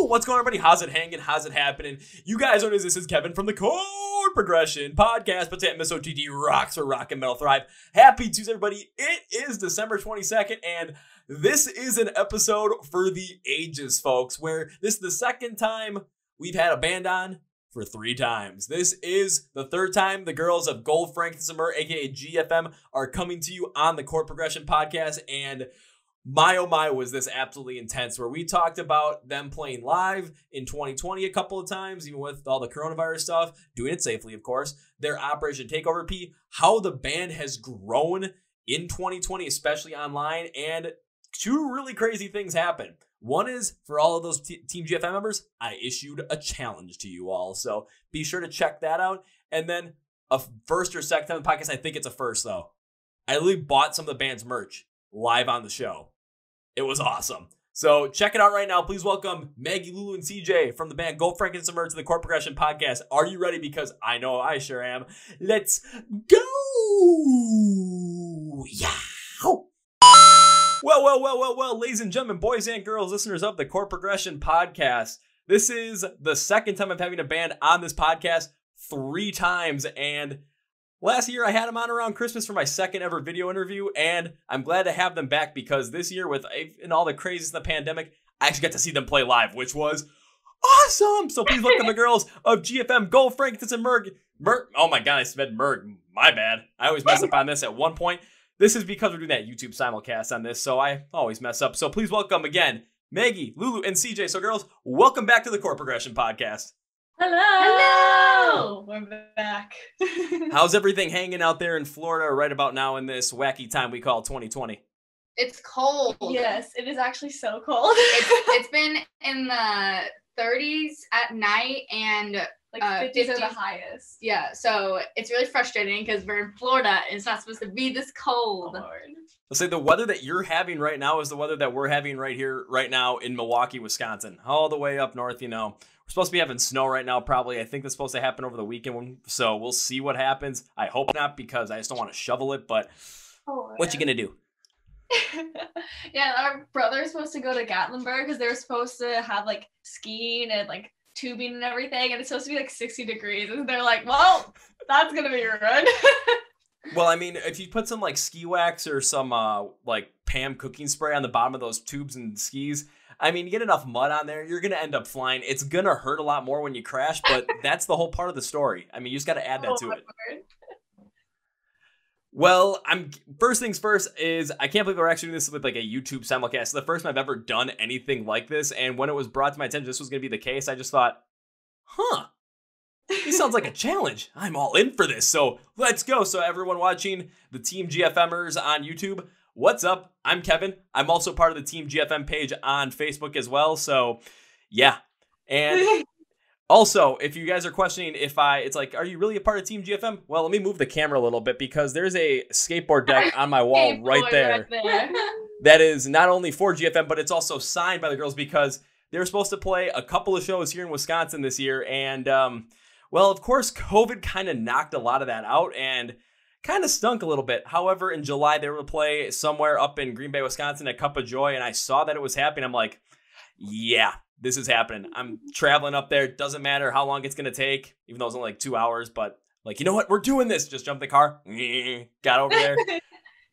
What's going on, everybody? How's it hanging? How's it happening? You guys know this is Kevin from the Chord Progression Podcast. But MSOTD rocks for rock and metal thrive. Happy Tuesday, everybody. It is December 22nd, and this is an episode for the ages, folks, where this is the second time we've had a band on for 3 times. This is the third time the girls of Gold, Frank, and Myrrh, aka GFM, are coming to you on the Chord Progression Podcast, and my oh my was this absolutely intense, where we talked about them playing live in 2020 a couple of times, even with all the coronavirus stuff, doing it safely, of course, their Operation Takeover P, how the band has grown in 2020, especially online, and 2 really crazy things happen. One is, for all of those Team GFM members, I issued a challenge to you all, so be sure to check that out. And then a first or second time on the podcast, I think it's a first though, I literally bought some of the band's merch live on the show. It was awesome. So check it out right now. Please welcome Maggie, Lulu, and CJ from the band Go Frankenstein to the Chord Progression Podcast. Are you ready? Because I know I sure am. Let's go! Yeah! Well, ladies and gentlemen, boys and girls, listeners of the Chord Progression Podcast. This is the second time I'm having a band on this podcast, 3 times, and last year, I had them on around Christmas for my second ever video interview, and I'm glad to have them back because this year, in all the craziness of the pandemic, I actually got to see them play live, which was awesome. So please welcome the girls of GFM, Go Frankenstein and Myrrh. Oh my God, I said Myrrh. My bad. I always mess up on this at one point. This is because we're doing that YouTube simulcast on this, so I always mess up. So please welcome again, Maggie, Lulu, and CJ. So girls, welcome back to the Chord Progression Podcast. Hello! We're back. How's everything hanging out there in Florida right about now in this wacky time we call 2020? It's cold. Yes, it is actually so cold. It's been in the 30s at night and like 50s are the highest. Yeah, so it's really frustrating because we're in Florida and it's not supposed to be this cold. Let's say the weather that you're having right now is the weather that we're having right here, right now in Milwaukee, Wisconsin. All the way up north, you know. We're supposed to be having snow right now, probably. I think that's supposed to happen over the weekend, so we'll see what happens. I hope not, because I just don't want to shovel it, but what you gonna do? Yeah, our brother's supposed to go to Gatlinburg because they were supposed to have, like, skiing and, like, tubing and everything, and it's supposed to be, like, 60 degrees, and they're like, well, that's gonna be ruined. Well, I mean, if you put some, like, ski wax or some, like, Pam cooking spray on the bottom of those tubes and skis, I mean, you get enough mud on there, you're going to end up flying. It's going to hurt a lot more when you crash, but that's the whole part of the story. I mean, you just got to add that to it. Well, first things first is I can't believe we're actually doing this with like a YouTube simulcast. It's the first time I've ever done anything like this, and when it was brought to my attention this was going to be the case, I just thought, this sounds like a challenge. I'm all in for this, so let's go. So everyone watching the Team GFMers on YouTube, what's up? I'm Kevin. I'm also part of the Team GFM page on Facebook as well. So, yeah. And also, if you guys are questioning it's like, are you really a part of Team GFM? Well, let me move the camera a little bit because there's a skateboard deck on my wall right there. That is not only for GFM, but it's also signed by the girls because they were supposed to play a couple of shows here in Wisconsin this year. And, well, of course, COVID kind of knocked a lot of that out and kind of stunk a little bit. However, in July, they were going to play somewhere up in Green Bay, Wisconsin at Cup of Joy, and I saw that it was happening. I'm like, yeah, this is happening. I'm traveling up there. Doesn't matter how long it's going to take, even though it's only like 2 hours, but like, you know what? We're doing this. Just jump the car. Got over there.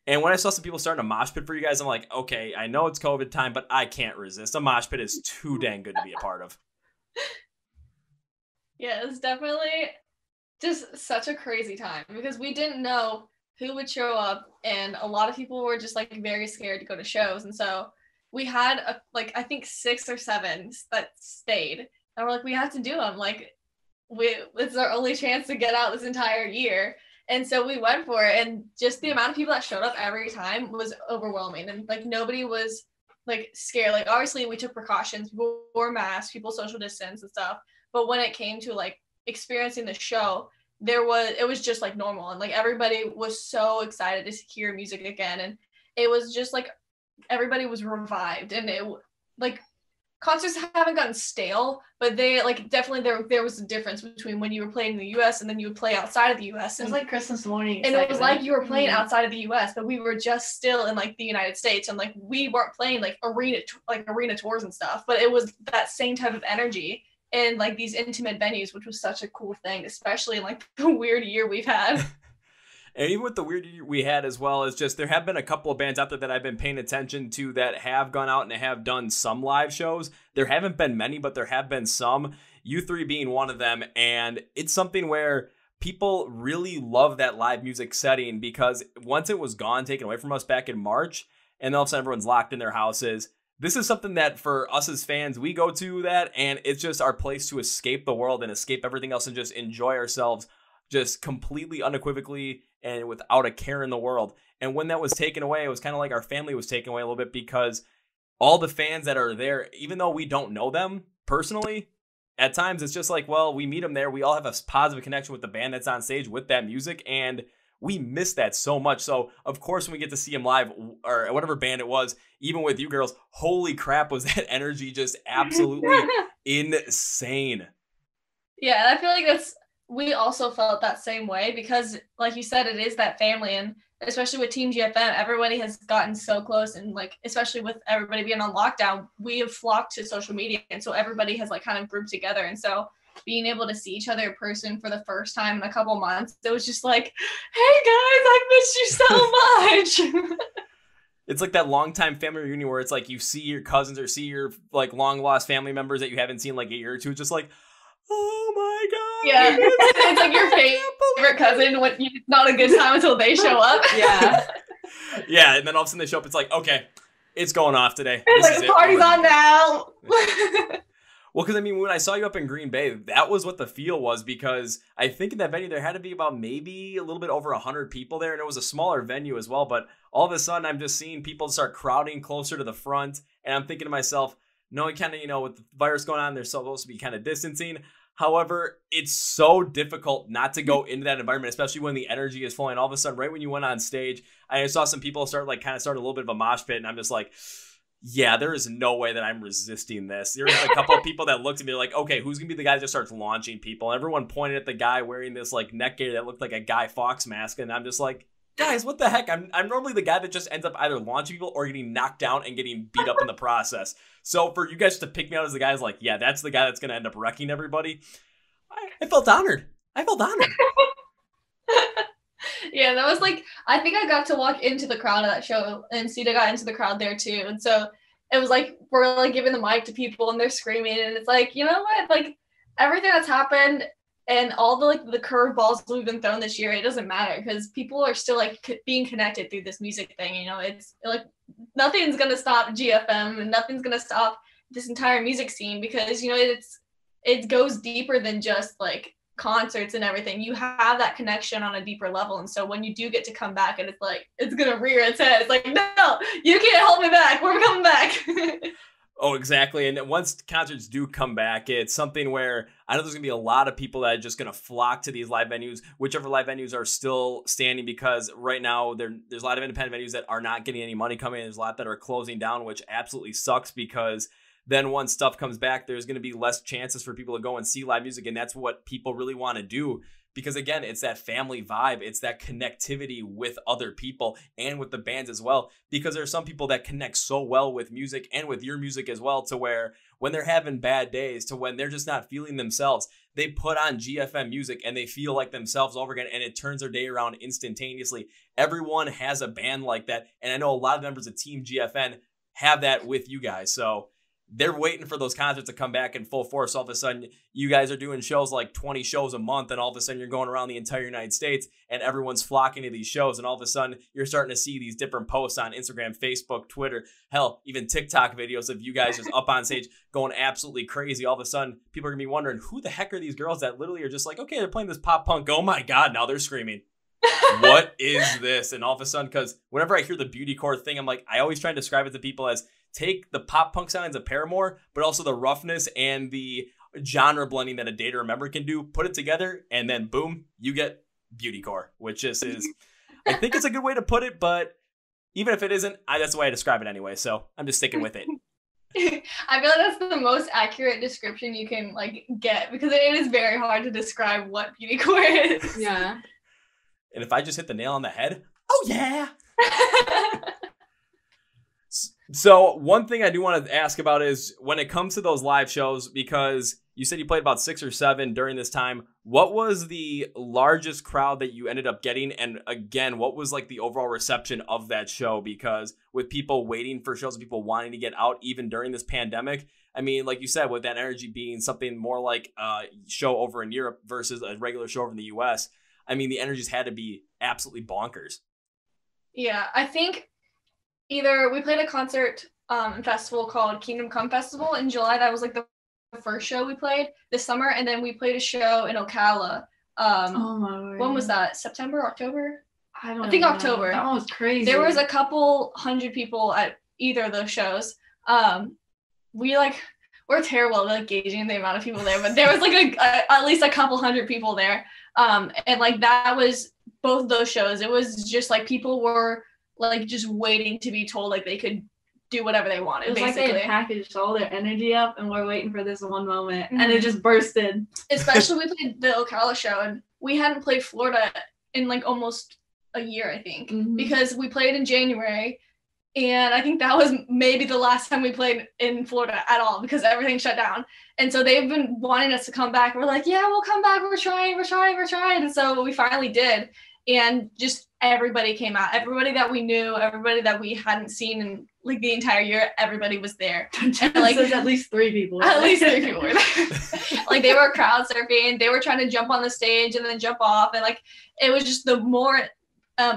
And when I saw some people starting a mosh pit for you guys, I'm like, okay, I know it's COVID time, but I can't resist. A mosh pit is too dang good to be a part of. Yeah, it's definitely just such a crazy time because we didn't know who would show up, and a lot of people were just like very scared to go to shows, and so we had I think 6 or 7 that stayed, and we're like, we have to do them, like it's our only chance to get out this entire year, and so we went for it, and just the amount of people that showed up every time was overwhelming, and like nobody was like scared. Like obviously we took precautions, people wore masks, people social distance and stuff, but when it came to like experiencing the show, it was just like normal, and like everybody was so excited to hear music again, and it was just like everybody was revived, and it like concerts haven't gotten stale, but they like definitely there was a difference between when you were playing in the US and then you would play outside of the US. It was like Christmas morning. And it was like you were playing outside of the US, but we were just still in like the United States, and like we weren't playing like arena tours and stuff, but it was that same type of energy in like these intimate venues, which was such a cool thing, especially in like the weird year we've had. And even with the weird year we had as well, is just there have been a couple of bands out there that I've been paying attention to that have gone out and have done some live shows. There haven't been many, but there have been some, U3 being one of them. And it's something where people really love that live music setting, because once it was gone, taken away from us back in March, and then all of a sudden everyone's locked in their houses. This is something that for us as fans, we go to that, and it's just our place to escape the world and escape everything else and just enjoy ourselves just completely unequivocally and without a care in the world. And when that was taken away, it was kind of like our family was taken away a little bit, because all the fans that are there, even though we don't know them personally, at times it's just like, well, we meet them there. We all have a positive connection with the band that's on stage with that music, and we miss that so much. So, of course, when we get to see them live, or whatever band it was, even with you girls, holy crap, was that energy just absolutely insane. Yeah, and I feel like we also felt that same way, because like you said, it is that family, and especially with Team GFM, everybody has gotten so close, and like especially with everybody being on lockdown, we have flocked to social media, and so everybody has like kind of grouped together, and so being able to see each other in person for the first time in a couple months, it was just like, hey guys, I missed you so much. It's like that longtime family reunion where it's like you see your cousins or see your like long lost family members that you haven't seen like a year or two. It's just like, oh my God. Yeah. It's like your favorite cousin when it's not a good time until they show up. Yeah. Yeah. And then all of a sudden they show up. It's like, okay, it's going off today. It's like the party's on now. Well, because I mean, when I saw you up in Green Bay, that was what the feel was, because I think in that venue there had to be about maybe a little bit over 100 people there, and it was a smaller venue as well. But all of a sudden, I'm just seeing people start crowding closer to the front, and I'm thinking to myself, knowing kind of, with the virus going on, they're supposed to be kind of distancing. However, it's so difficult not to go into that environment, especially when the energy is flowing. All of a sudden, right when you went on stage, I saw some people start a little bit of a mosh pit, and I'm just like, yeah, there is no way that I'm resisting this. There was a couple of people that looked at me like, okay, who's going to be the guy that just starts launching people? And everyone pointed at the guy wearing this like neck gear that looked like a Guy Fawkes mask. And I'm just like, guys, what the heck? I'm normally the guy that just ends up either launching people or getting knocked down and getting beat up in the process. So for you guys to pick me out as the guy is like, yeah, that's the guy that's going to end up wrecking everybody. I felt honored. Yeah, that was like, I think I got to walk into the crowd of that show, and Sita got into the crowd there too. And so it was like, we're like giving the mic to people and they're screaming, and it's like, you know what, like everything that's happened and all the like the curveballs we've been thrown this year, it doesn't matter, because people are still like being connected through this music thing. It's like nothing's gonna stop GFM and nothing's gonna stop this entire music scene, because it goes deeper than just like concerts and everything. You have that connection on a deeper level, and so when you do get to come back, and it's like it's gonna rear its head, it's like, no, you can't hold me back, we're coming back. Oh, exactly. And once concerts do come back, it's something where I know there's gonna be a lot of people that are just gonna flock to these live venues, whichever live venues are still standing, because right now there's a lot of independent venues that are not getting any money coming in. There's a lot that are closing down, which absolutely sucks, because then once stuff comes back, there's going to be less chances for people to go and see live music. And that's what people really want to do, because again, it's that family vibe. It's that connectivity with other people and with the bands as well, because there are some people that connect so well with music and with your music as well, to where when they're having bad days, to when they're just not feeling themselves, they put on GFM music and they feel like themselves over again, and it turns their day around instantaneously. Everyone has a band like that. And I know a lot of members of Team GFN have that with you guys. So they're waiting for those concerts to come back in full force. All of a sudden, you guys are doing shows like 20 shows a month, and all of a sudden you're going around the entire United States, and everyone's flocking to these shows, and all of a sudden you're starting to see these different posts on Instagram, Facebook, Twitter, hell, even TikTok videos of you guys just up on stage going absolutely crazy. All of a sudden, people are going to be wondering, who the heck are these girls that literally are just like, okay, they're playing this pop punk. Oh my God, now they're screaming. What is this? And all of a sudden, because whenever I hear the beauty core thing, I'm like, I always try to describe it to people as take the pop punk sounds of Paramore, but also the roughness and the genre blending that A Day to Remember can do, put it together, and then boom, you get beauty core, which just is, I think it's a good way to put it, but even if it isn't, that's the way I describe it anyway, so I'm just sticking with it. I feel like that's the most accurate description you can like get because it is very hard to describe what beautycore is. Yeah. And if I just hit the nail on the head, oh yeah. So one thing I do want to ask about is when it comes to those live shows, because you said you played about 6 or 7 during this time, what was the largest crowd that you ended up getting? And again, what was like the overall reception of that show? Because with people waiting for shows, people wanting to get out even during this pandemic, I mean, like you said, with that energy being something more like a show over in Europe versus a regular show over in the US, I mean, the energies had to be absolutely bonkers. Yeah, I think either we played a concert and festival called Kingdom Come Festival in July. That was like the first show we played this summer, and then we played a show in Ocala. Oh my word. When was that? September, October? I think know. October. That one was crazy. There was a couple hundred people at either of those shows. We're terrible at like gauging the amount of people there, but there was like at least a couple hundred people there. And like that was both those shows. It was just like people were like just waiting to be told like they could do whatever they wanted. It was basically. like they had packaged all their energy up and we're waiting for this one moment and it just bursted. Especially we played the Ocala show and we hadn't played Florida in like almost a year, I think, because we played in January. And I think that was maybe the last time we played in Florida at all because everything shut down. And so they've been wanting us to come back. We're like, yeah, we'll come back. We're trying. And so we finally did. And just everybody came out. Everybody that we knew, everybody that we hadn't seen in like the entire year, everybody was there. And, like at least 3 people. At least 3 people were there. Like they were crowd surfing. They were trying to jump on the stage and then jump off. And like it was just the more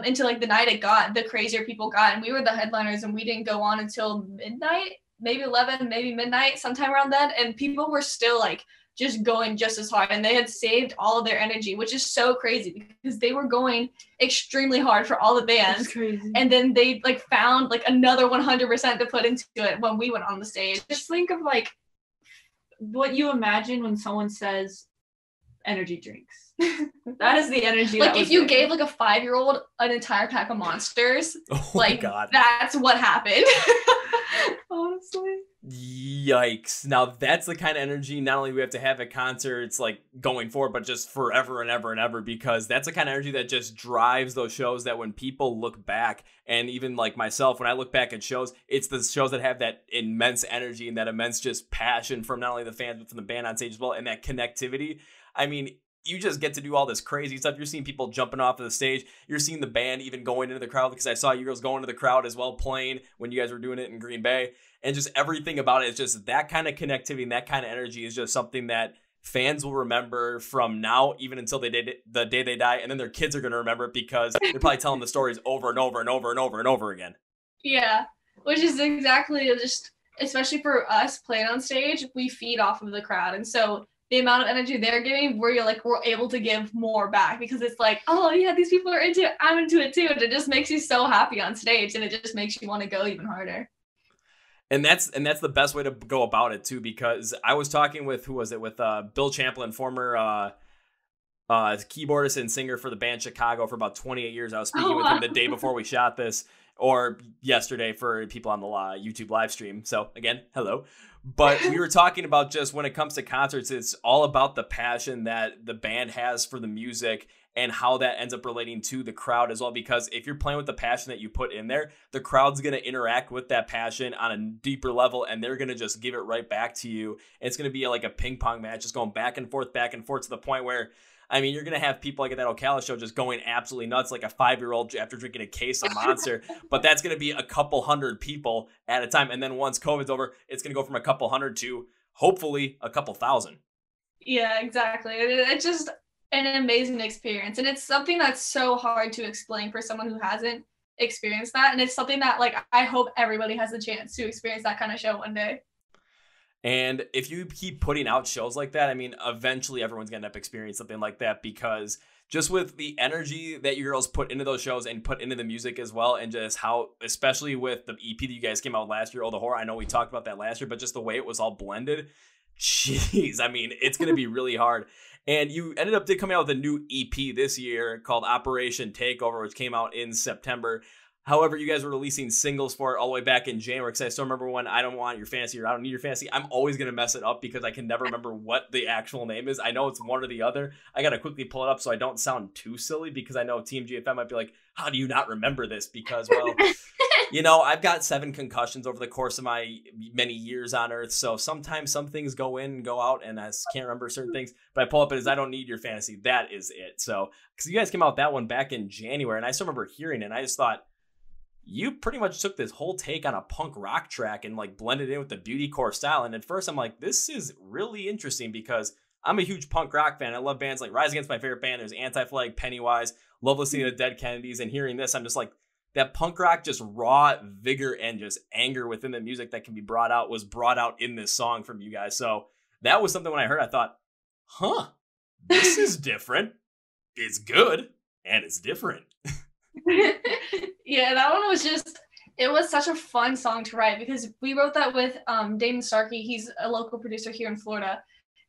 into like the night it got, the crazier people got. And we were the headliners and we didn't go on until midnight, maybe 11, maybe midnight, sometime around then. And people were still like just going just as hard and they had saved all of their energy, which is so crazy because they were going extremely hard for all the bands. And then they like found like another 100% to put into it when we went on the stage. Just think of like what you imagine when someone says energy drinks. That is the energy. Like if you gave like a 5-year-old an entire pack of Monsters, oh like my God. That's what happened. Honestly. Yikes. Now that's the kind of energy not only we have to have at concerts like going forward, but just forever and ever and ever, because that's the kind of energy that just drives those shows that when people look back, and even like myself, when I look back at shows, it's the shows that have that immense energy and that immense just passion from not only the fans, but from the band on stage as well, and that connectivity. I mean, you just get to do all this crazy stuff. You're seeing people jumping off of the stage. You're seeing the band even going into the crowd, because I saw you girls going to the crowd as well, playing when you guys were doing it in Green Bay. And just everything about it is just that kind of connectivity and that kind of energy is just something that fans will remember from now even until the day they die. And then their kids are going to remember it because they're probably telling the stories over and over and over and over and over again. Yeah, which is exactly just, especially for us playing on stage, we feed off of the crowd. And so the amount of energy they're giving, we're able to give more back because it's like, oh yeah, these people are into it. I'm into it too. And it just makes you so happy on stage and it just makes you want to go even harder. And that's the best way to go about it too, because I was talking with, Bill Champlin, former keyboardist and singer for the band Chicago for about 28 years. I was speaking with him the day before we shot this, or yesterday for people on the YouTube live stream. So again, hello. But we were talking about just when it comes to concerts, it's all about the passion that the band has for the music and how that ends up relating to the crowd as well. Because if you're playing with the passion that you put in there, the crowd's going to interact with that passion on a deeper level, and they're going to just give it right back to you. And it's going to be like a ping pong match, just going back and forth to the point where, I mean, you're going to have people like at that Ocala show just going absolutely nuts, like a 5-year-old after drinking a case of Monster. But that's going to be a couple hundred people at a time. And then once COVID's over, it's going to go from a couple hundred to hopefully a couple thousand. Yeah, exactly. It's just an amazing experience. And it's something that's so hard to explain for someone who hasn't experienced that. And it's something that like I hope everybody has the chance to experience that kind of show one day. And if you keep putting out shows like that, I mean, eventually everyone's going to end up experiencing something like that, because just with the energy that you girls put into those shows and put into the music as well, and just how, especially with the EP that you guys came out last year, Oh the Horror, I know we talked about that last year, but just the way it was all blended, jeez, I mean, it's going to be really hard. And you ended up coming out with a new EP this year called Operation Takeover, which came out in September. However, you guys were releasing singles for it all the way back in January, because I still remember when I Don't Want Your Fantasy or I Don't Need Your Fantasy. I'm always going to mess it up because I can never remember what the actual name is. I know it's one or the other. I got to quickly pull it up so I don't sound too silly, because I know Team GFM might be like, how do you not remember this? Because, well, you know, I've got 7 concussions over the course of my many years on Earth. So sometimes some things go in and go out, and I can't remember certain things. But I pull up it as I Don't Need Your Fantasy. That is it. So, because you guys came out with that one back in January, and I still remember hearing it, and I just thought, you pretty much took this whole take on a punk rock track and like blended it in with the beauty core style. And at first I'm like, this is really interesting, because I'm a huge punk rock fan. I love bands like Rise Against, my favorite band. There's Anti-Flag, Pennywise. Love listening to Dead Kennedys. And hearing this, I'm just like, that punk rock, just raw vigor and just anger within the music that can be brought out, was brought out in this song from you guys. So that was something when I heard, I thought, this is different. It's good and it's different. Yeah, that one was just, it was such a fun song to write, because we wrote that with Damon Starkey. He's a local producer here in Florida,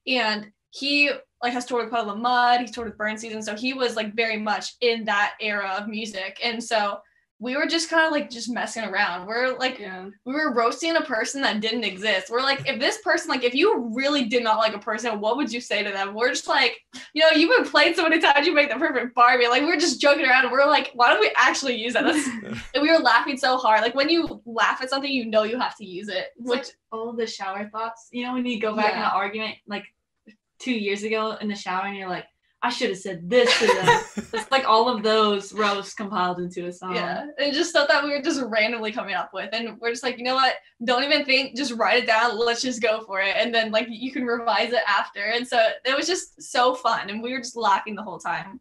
and he like has toured with Puddle of Mud, he's toured with Burn Season, so he was like very much in that era of music. And so we were just kind of like just messing around. We're like, we were roasting a person that didn't exist. We're like, if this person, like, if you really did not like a person, what would you say to them? We're just like, you know, you've been played so many times, you make the perfect Barbie. Like, we were just joking around. We're like, why don't we actually use that? And we were laughing so hard. Like, when you laugh at something, you know you have to use it. It's like all the shower thoughts. You know, when you go back in an argument like 2 years ago in the shower, and you're like, I should have said this to them. It's like all of those roasts compiled into a song. Yeah, and just stuff that we were just randomly coming up with. And we're just like, you know what? Don't even think, just write it down. Let's just go for it. And then like you can revise it after. And so it was just so fun. And we were just laughing the whole time.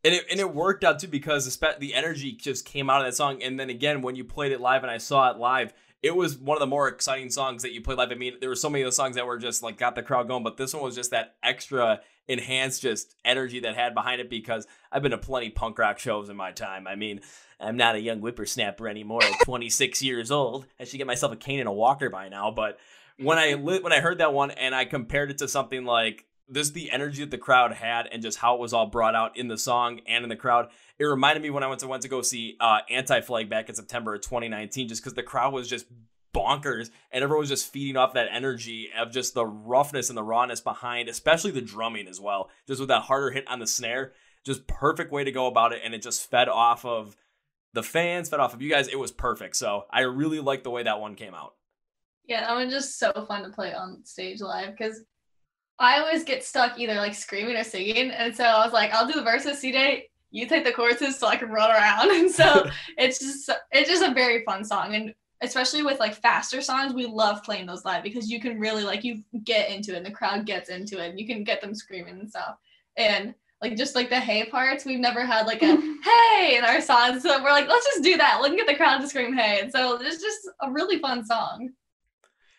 And it worked out too, because the energy just came out of that song. And then again, when you played it live and I saw it live, it was one of the more exciting songs that you played live. I mean, there were so many of those songs that were just like got the crowd going, but this one was just that extra enhanced just energy that had behind it, because I've been to plenty punk rock shows in my time. I mean, I'm not a young whippersnapper anymore at 26 years old. I should get myself a cane and a walker by now. But when I heard that one and I compared it to something like this, the energy that the crowd had and just how it was all brought out in the song and in the crowd, it reminded me when I went to go see Anti-Flag back in September of 2019, just because the crowd was just bonkers and everyone was just feeding off that energy of just the roughness and the rawness behind, especially the drumming as well, just with that harder hit on the snare. Just perfect way to go about it, and it just fed off of the fans, fed off of you guys. It was perfect. So I really like the way that one came out. Yeah, that was just so fun to play on stage live, because I always get stuck either like screaming or singing, and so I was like, I'll do the verses, CJ, you take the choruses so I can run around. And so it's just a very fun song. And especially with like faster songs, we love playing those live, because you can really like, you get into it and the crowd gets into it and you can get them screaming and stuff. And like, just like the hey parts, we've never had like a hey in our songs. So we're like, let's just do that. Let's get the crowd to scream hey. And so it's just a really fun song.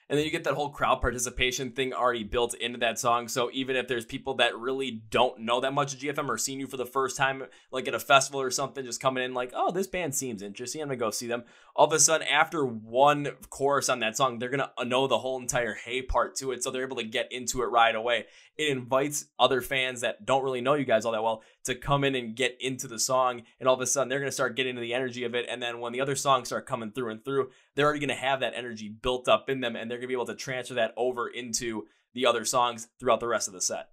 And then you get that whole crowd participation thing already built into that song. So even if there's people that really don't know that much of GFM or seen you for the first time, like at a festival or something, just coming in like, oh, this band seems interesting, I'm going to go see them. All of a sudden, after one chorus on that song, they're going to know the whole entire hey part to it. So they're able to get into it right away. It invites other fans that don't really know you guys all that well to come in and get into the song. And all of a sudden, they're going to start getting into the energy of it. And then when the other songs start coming through and through, they're already going to have that energy built up in them. And they're going to be able to transfer that over into the other songs throughout the rest of the set.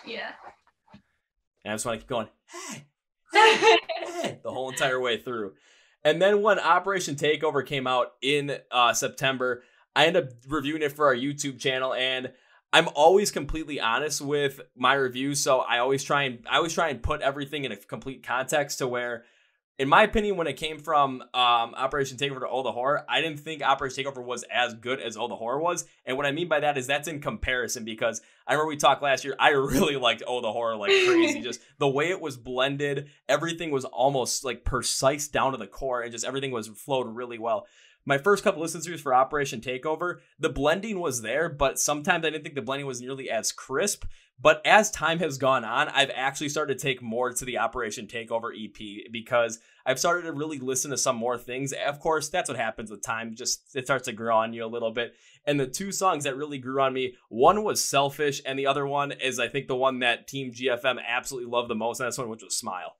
Yeah. And I just want to keep going, hey, the whole entire way through. And then when Operation Takeover came out in September, I ended up reviewing it for our YouTube channel, and I'm always completely honest with my reviews. So I always try and put everything in a complete context, to where, in my opinion, when it came from Operation Takeover to Oh the Horror, I didn't think Operation Takeover was as good as Oh the Horror was. And what I mean by that is that's in comparison, because I remember we talked last year, I really liked Oh the Horror like crazy. Just the way it was blended, everything was almost like precise down to the core, and just everything was flowed really well. My first couple listen throughs for Operation Takeover, the blending was there, but sometimes I didn't think the blending was nearly as crisp. But as time has gone on, I've actually started to take more to the Operation Takeover EP, because I've started to really listen to some more things. Of course, that's what happens with time. Just it starts to grow on you a little bit. And the two songs that really grew on me, one was Selfish, and the other one is, I think, the one that Team GFM absolutely loved the most, and that's one, which was Smile.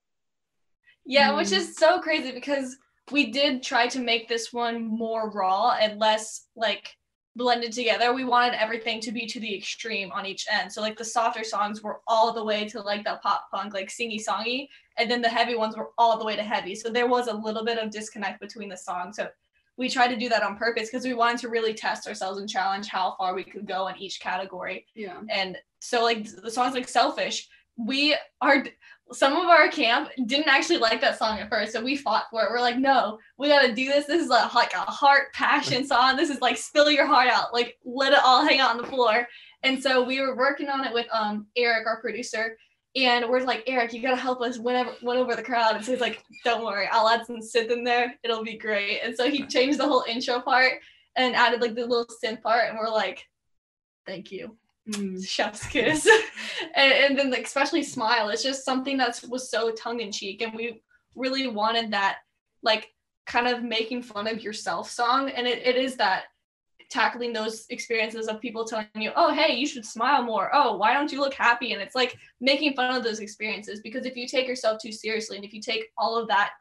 Yeah, which is so crazy, because we did try to make this one more raw and less like blended together. We wanted everything to be to the extreme on each end. So like the softer songs were all the way to like the pop punk, like singy songy, and then the heavy ones were all the way to heavy. So there was a little bit of disconnect between the songs. So we tried to do that on purpose because we wanted to really test ourselves and challenge how far we could go in each category. Yeah. And so like the songs like Selfish, some of our camp didn't actually like that song at first, so we fought for it. We're like, no, we gotta do this. This is like a heart passion song. This is like spill your heart out, like let it all hang out on the floor. And so we were working on it with Eric, our producer, and we're like, Eric, you gotta help us win over the crowd. And so he's like, don't worry, I'll add some synth in there. It'll be great. And so he changed the whole intro part and added like the little synth part, and we're like, thank you. Chef's kiss. and then like, especially Smile, it's just something that was so tongue-in-cheek, and we really wanted that like kind of making fun of yourself song. And it is that tackling those experiences of people telling you, oh hey, you should smile more, oh why don't you look happy, and it's like making fun of those experiences, because if you take yourself too seriously and if you take all of that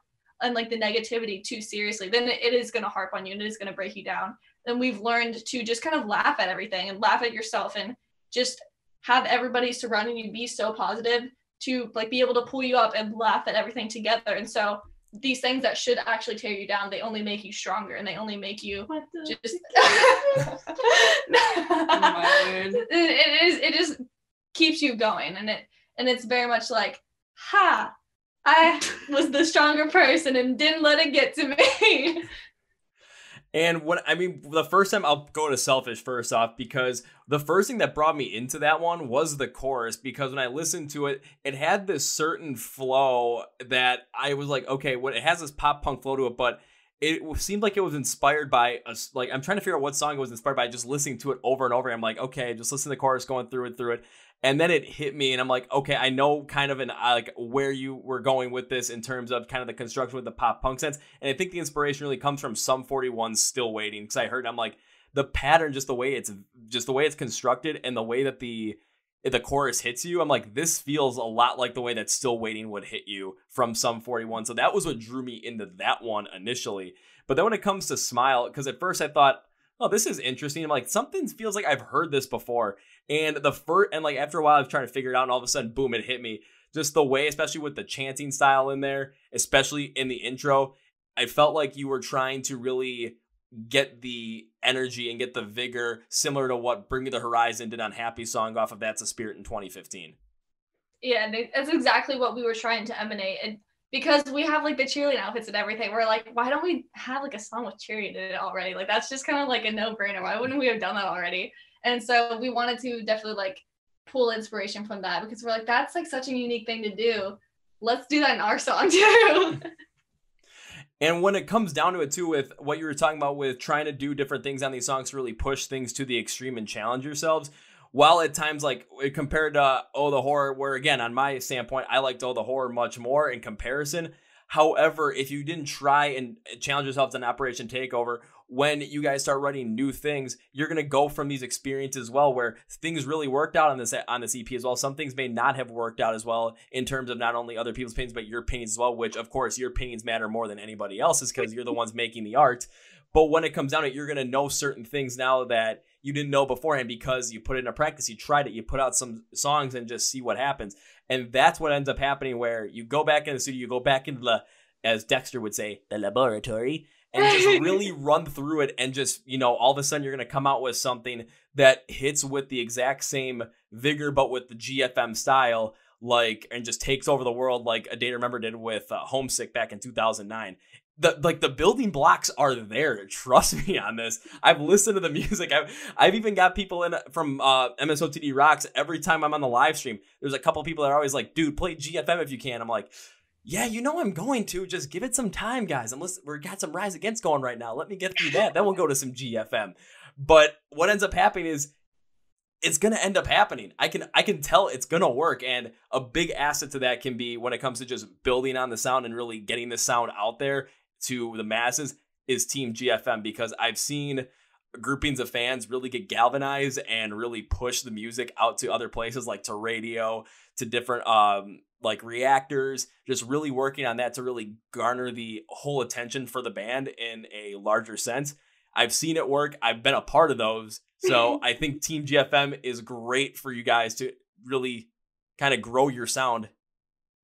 and like the negativity too seriously, then it is going to harp on you and it is going to break you down. And we've learned to just kind of laugh at everything and laugh at yourself and just have everybody surrounding you be so positive to like be able to pull you up and laugh at everything together. And so these things that should actually tear you down, they only make you stronger and they only make you just it just keeps you going, and it's very much like, ha, I was the stronger person and didn't let it get to me. And the first time, I'll go to Selfish first off, because the first thing that brought me into that one was the chorus, because when I listened to it, it had this certain flow that I was like, okay, it has this pop punk flow to it, but it seemed like it was inspired by like, I'm trying to figure out what song it was inspired by, just listening to it over and over. I'm like, okay, just listen to the chorus, going through it. And then it hit me, and I'm like, okay, I know kind of like where you were going with this in terms of kind of the construction with the pop punk sense. And I think the inspiration really comes from Sum 41's Still Waiting, because I heard, I'm like, the pattern, just the way it's constructed and the way that the chorus hits you, I'm like, this feels a lot like the way that Still Waiting would hit you from Sum 41. So that was what drew me into that one initially. But then when it comes to Smile, because at first I thought, oh, this is interesting. I'm like, something feels like I've heard this before. And like after a while, I was trying to figure it out, and all of a sudden, boom, it hit me. Just the way, especially with the chanting style in there, especially in the intro, I felt like you were trying to really get the energy and get the vigor similar to what Bring Me the Horizon did on Happy Song off of That's a Spirit in 2015. Yeah, that's exactly what we were trying to emanate. And because we have like the cheerleading outfits and everything, we're like, why don't we have like a song with cheerleading in it already? Like, that's just kind of like a no-brainer. Why wouldn't we have done that already? And so we wanted to definitely like pull inspiration from that, because we're like, that's like such a unique thing to do. Let's do that in our song too. And when it comes down to it too, with what you were talking about with trying to do different things on these songs to really push things to the extreme and challenge yourselves, while at times, like compared to Oh the Horror, where again, on my standpoint, I liked Oh the Horror much more in comparison. However, if you didn't try and challenge yourselves in Operation Takeover, when you guys start writing new things, you're going to go from these experiences as well, where things really worked out on this EP as well. Some things may not have worked out as well in terms of not only other people's opinions, but your opinions as well, which of course your opinions matter more than anybody else's, because you're the ones making the art. But when it comes down to it, you're going to know certain things now that you didn't know beforehand, because you put it into practice, you tried it, you put out some songs and just see what happens. And that's what ends up happening, where you go back in the studio, you go back into the, as Dexter would say, the laboratory, and just really run through it, and just, all of a sudden you're going to come out with something that hits with the exact same vigor, but with the GFM style, and just takes over the world like A Day to Remember did with Homesick back in 2009. The building blocks are there. Trust me on this. I've listened to the music. I've even got people in from MSOTD Rocks. Every time I'm on the live stream, there's a couple people that are always like, dude, play GFM if you can. I'm like, yeah, I'm going to. Just give it some time, guys. We've got some Rise Against going right now. Let me get through that. Then we'll go to some GFM. But what ends up happening is it's going to end up happening. I can tell it's going to work. And a big asset to that can be when it comes to just building on the sound and really getting the sound out there to the masses is Team GFM, because I've seen groupings of fans really get galvanized and really push the music out to other places, like to radio, to different like reactors, just really working on that to really garner the whole attention for the band in a larger sense. I've seen it work. I've been a part of those. So I think Team GFM is great for you guys to really kind of grow your sound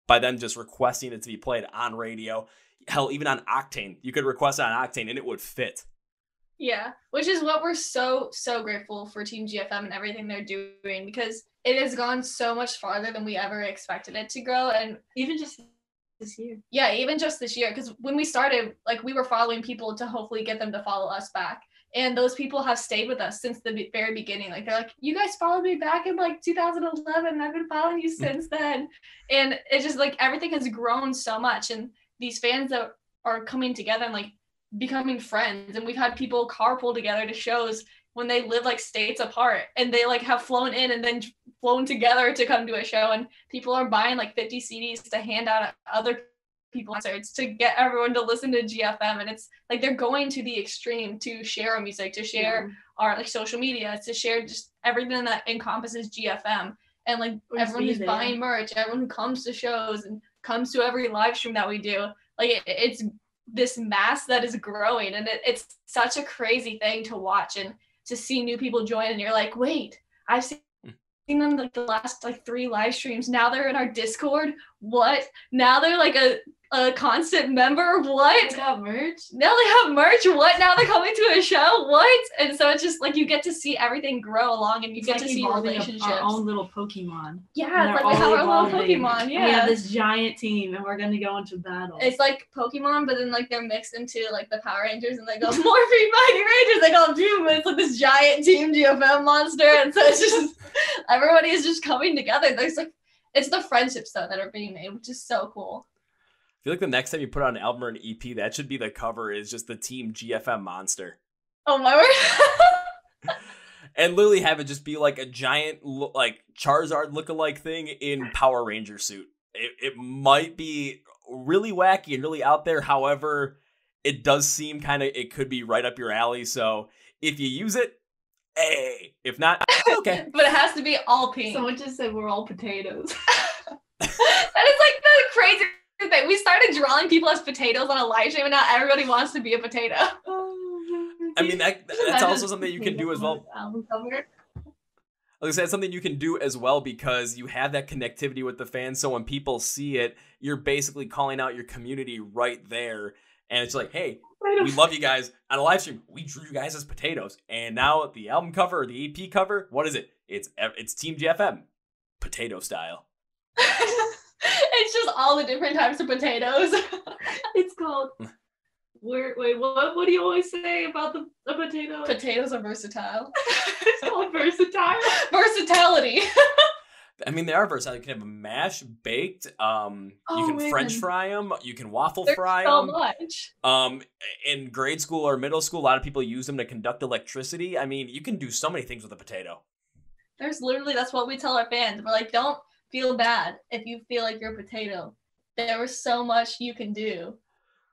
by them just requesting it to be played on radio. Hell, even on Octane. You could request it on Octane and it would fit. Yeah, which is what we're so grateful for Team GFM and everything they're doing, because it has gone so much farther than we ever expected it to grow. And even just this year. Yeah, even just this year, because when we started, like, we were following people to hopefully get them to follow us back. And those people have stayed with us since the very beginning. Like, they're like, you guys followed me back in like 2011. And I've been following you since then. And it's just like everything has grown so much. And these fans that are coming together and like becoming friends, and we've had people carpool together to shows when they live like states apart, and they like have flown in and then flown together to come to a show, and people are buying like 50 CDs to hand out at other people's concerts to get everyone to listen to GFM. And it's like they're going to the extreme to share our music, to share our like social media, to share just everything that encompasses GFM. And like everyone who's buying merch, everyone who comes to shows and comes to every live stream that we do, like it's this mass that is growing, and it's such a crazy thing to watch and to see new people join. And you're like, wait, I've seen them like the last like 3 live streams. Now they're in our Discord. What? Now they're like a constant member. What? They got merch. Now they have merch. What? Now they're coming to a show. What? And so it's just like you get to see everything grow along, and you get to see relationships. Our own little Pokemon. Yeah, it's like we have our little Pokemon. Yeah, we have this giant team, and we're gonna go into battle. It's like Pokemon, but then like they're mixed into like the Power Rangers, and they go Morphe Mighty Rangers. They go Doom, but it's like this giant Team GFM monster, and so it's just everybody is just coming together. There's like it's the friendships though that are being made, which is so cool. I feel like the next time you put out an album or an EP, that should be the cover, is just the Team GFM monster. Oh my word. And literally have it just be like a giant like Charizard lookalike thing in Power Ranger suit. It might be really wacky and really out there. However, it does seem kind of, it could be right up your alley. So if you use it, hey. If not, okay. But it has to be all pink. Someone just said we're all potatoes. That is like the crazy thing. We started drawing people as potatoes on a live stream, and now everybody wants to be a potato. I mean, that's also something you can do as well. Album cover. Like I said, it's something you can do as well, because you have that connectivity with the fans. So when people see it, you're basically calling out your community right there. And it's like, hey, we love you guys. On a live stream, we drew you guys as potatoes. And now the album cover or the EP cover, what is it? It's Team GFM, potato style. It's just all the different types of potatoes. It's called. Wait, what do you always say about the potato? Potatoes are versatile. It's called versatile. Versatility. I mean, they are versatile. You can have them mashed, baked. You can French fry them. You can waffle fry them. Much. In grade school or middle school, a lot of people use them to conduct electricity. I mean, you can do so many things with a potato. There's literally, that's what we tell our fans. We're like, don't feel bad if you feel like you're a potato. There was so much you can do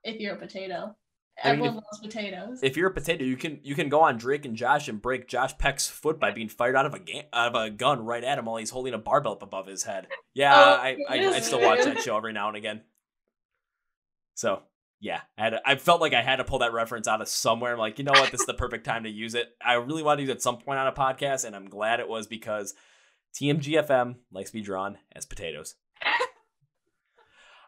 if you're a potato. Everyone loves potatoes. If you're a potato, you can go on Drake and Josh and break Josh Peck's foot by being fired out of a gun right at him while he's holding a barbell up above his head. Yeah, I still watch that show every now and again. So yeah, I felt like I had to pull that reference out of somewhere. I'm like, you know what, this is the perfect time to use it. I really want to use it at some point on a podcast, and I'm glad it was, because TMGFM likes to be drawn as potatoes.